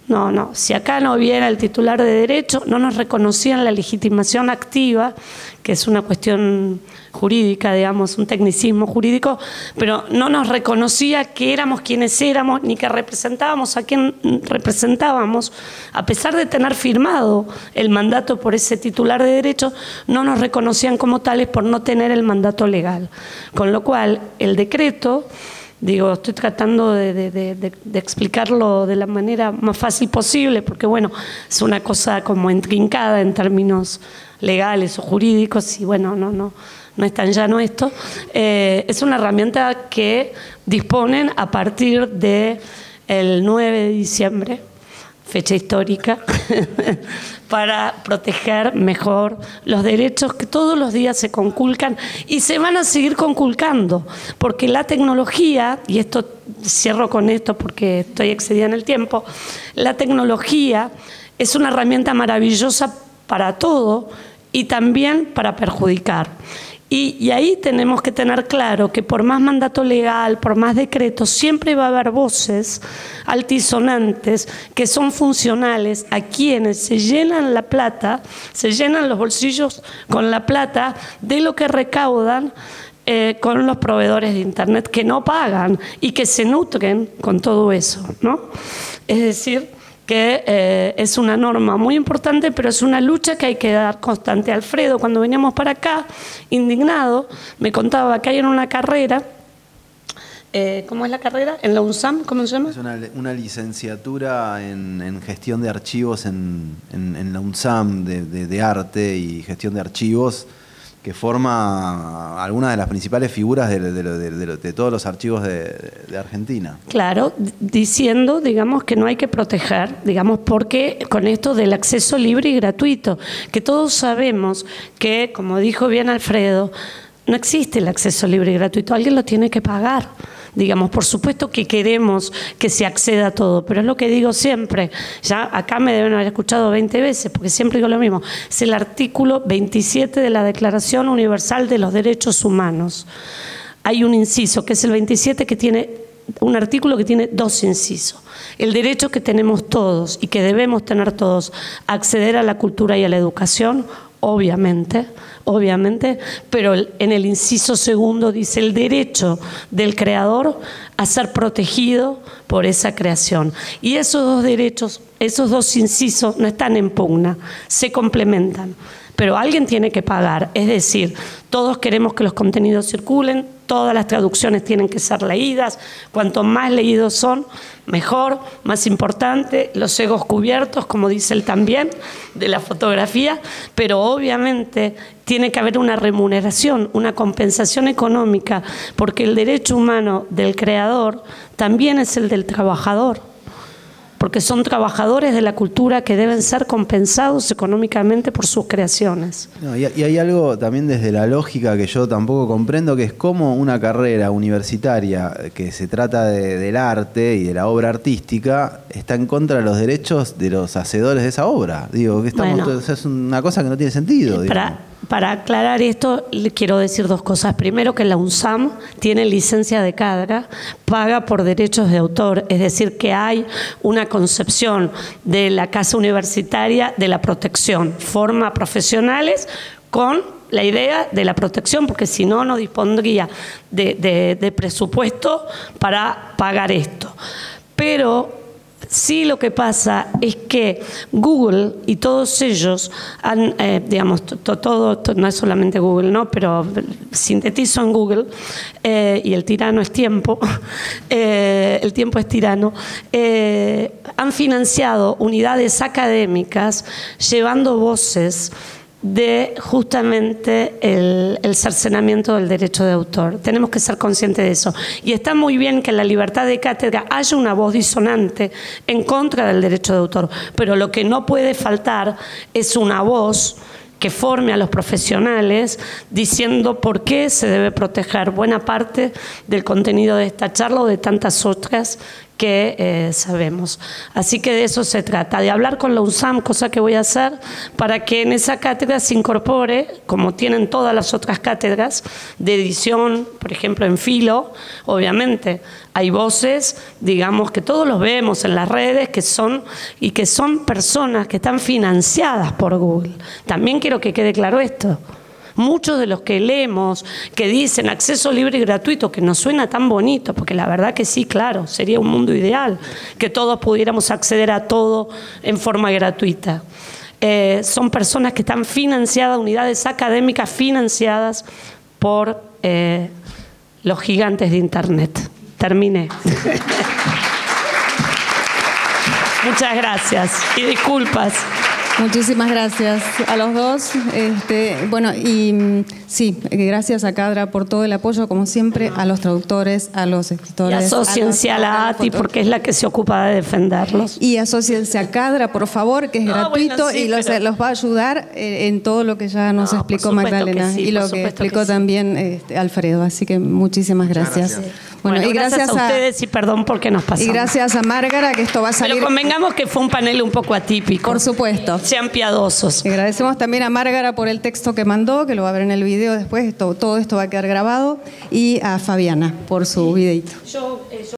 No, no, si acá no hubiera el titular de derecho, no nos reconocían la legitimación activa, que es una cuestión jurídica, digamos, un tecnicismo jurídico, pero no nos reconocía que éramos quienes éramos, ni que representábamos a quien representábamos. A pesar de tener firmado el mandato por ese titular de derecho, no nos reconocían como tales por no tener el mandato legal. Con lo cual, el decreto... Digo, estoy tratando de explicarlo de la manera más fácil posible, porque bueno, es una cosa como intrincada en términos legales o jurídicos y bueno, no es tan llano esto. Es una herramienta que disponen a partir del 9 de diciembre, fecha histórica, para proteger mejor los derechos que todos los días se conculcan y se van a seguir conculcando, porque la tecnología, y esto cierro con esto porque estoy excedida en el tiempo, la tecnología es una herramienta maravillosa para todo y también para perjudicar. Y ahí tenemos que tener claro que por más mandato legal, por más decretos, siempre va a haber voces altisonantes que son funcionales a quienes se llenan la plata, se llenan los bolsillos con la plata de lo que recaudan con los proveedores de Internet que no pagan y que se nutren con todo eso, ¿no? Es decir, que es una norma muy importante, pero es una lucha que hay que dar constante. Alfredo, cuando veníamos para acá, indignado, me contaba que hay en una carrera, ¿cómo es la carrera? ¿En la UNSAM? ¿Cómo se llama? Es una licenciatura en gestión de archivos en la UNSAM de arte y gestión de archivos, que forma algunas de las principales figuras de todos los archivos de Argentina. Claro, diciendo, digamos, que no hay que proteger, digamos, porque con esto del acceso libre y gratuito, que todos sabemos que, como dijo bien Alfredo, no existe el acceso libre y gratuito, alguien lo tiene que pagar. Digamos, por supuesto que queremos que se acceda a todo, pero es lo que digo siempre, ya acá me deben haber escuchado 20 veces, porque siempre digo lo mismo, es el artículo 27 de la Declaración Universal de los Derechos Humanos. Hay un inciso, que es el 27, que tiene un artículo que tiene 2 incisos. El derecho que tenemos todos y que debemos tener todos a acceder a la cultura y a la educación, obviamente, pero en el inciso segundo dice el derecho del creador a ser protegido por esa creación. Y esos 2 derechos, esos 2 incisos no están en pugna, se complementan. Pero alguien tiene que pagar, es decir, todos queremos que los contenidos circulen, todas las traducciones tienen que ser leídas, cuanto más leídos son, mejor, más importante, los egos cubiertos, como dice él también, de la fotografía, pero obviamente tiene que haber una remuneración, una compensación económica, porque el derecho humano del creador también es el del trabajador, porque son trabajadores de la cultura que deben ser compensados económicamente por sus creaciones. No, y hay algo también desde la lógica que yo tampoco comprendo, que es cómo una carrera universitaria que se trata del arte y de la obra artística está en contra de los derechos de los hacedores de esa obra. Digo, que es una cosa que no tiene sentido. Para aclarar esto, le quiero decir 2 cosas. Primero, que la UNSAM tiene licencia de cátedra, paga por derechos de autor, es decir, que hay una concepción de la casa universitaria de la protección, forma profesionales con la idea de la protección, porque si no, no dispondría de presupuesto para pagar esto. Pero sí, lo que pasa es que Google y todos ellos han, digamos, todo, no es solamente Google, ¿no? Pero sintetizo en Google, y el tirano es tiempo, el tiempo es tirano, han financiado unidades académicas llevando voces de justamente el cercenamiento del derecho de autor. Tenemos que ser conscientes de eso. Y está muy bien que en la libertad de cátedra haya una voz disonante en contra del derecho de autor, pero lo que no puede faltar es una voz que forme a los profesionales diciendo por qué se debe proteger buena parte del contenido de esta charla o de tantas otras que sabemos. Así que de eso se trata, de hablar con la UNSAM, cosa que voy a hacer, para que en esa cátedra se incorpore, como tienen todas las otras cátedras, de edición, por ejemplo en Filo, obviamente hay voces, digamos, que todos los vemos en las redes, que son personas que están financiadas por Google. También quiero que quede claro esto. Muchos de los que leemos, que dicen acceso libre y gratuito, que nos suena tan bonito, porque la verdad que sí, claro, sería un mundo ideal, que todos pudiéramos acceder a todo en forma gratuita. Son personas que están financiadas, unidades académicas financiadas por los gigantes de Internet. Terminé. Muchas gracias y disculpas. Muchísimas gracias a los dos. Bueno, y sí, gracias a Cadra por todo el apoyo, como siempre, a los traductores, a los escritores. Y asóciense a la ATI porque es la que se ocupa de defenderlos. Y asóciense a Cadra, por favor, que es gratuito, bueno, sí, y los va a ayudar en todo lo que ya nos explicó Magdalena sí, y lo que explicó también Alfredo. Así que muchísimas gracias. Bueno, y gracias a ustedes y perdón porque nos pasamos. Y gracias a Márgara, que esto va a salir. Pero convengamos que fue un panel un poco atípico. Por supuesto. Sean piadosos. Y agradecemos también a Márgara por el texto que mandó, que lo va a ver en el video después. Todo esto va a quedar grabado. Y a Fabiana por su videito.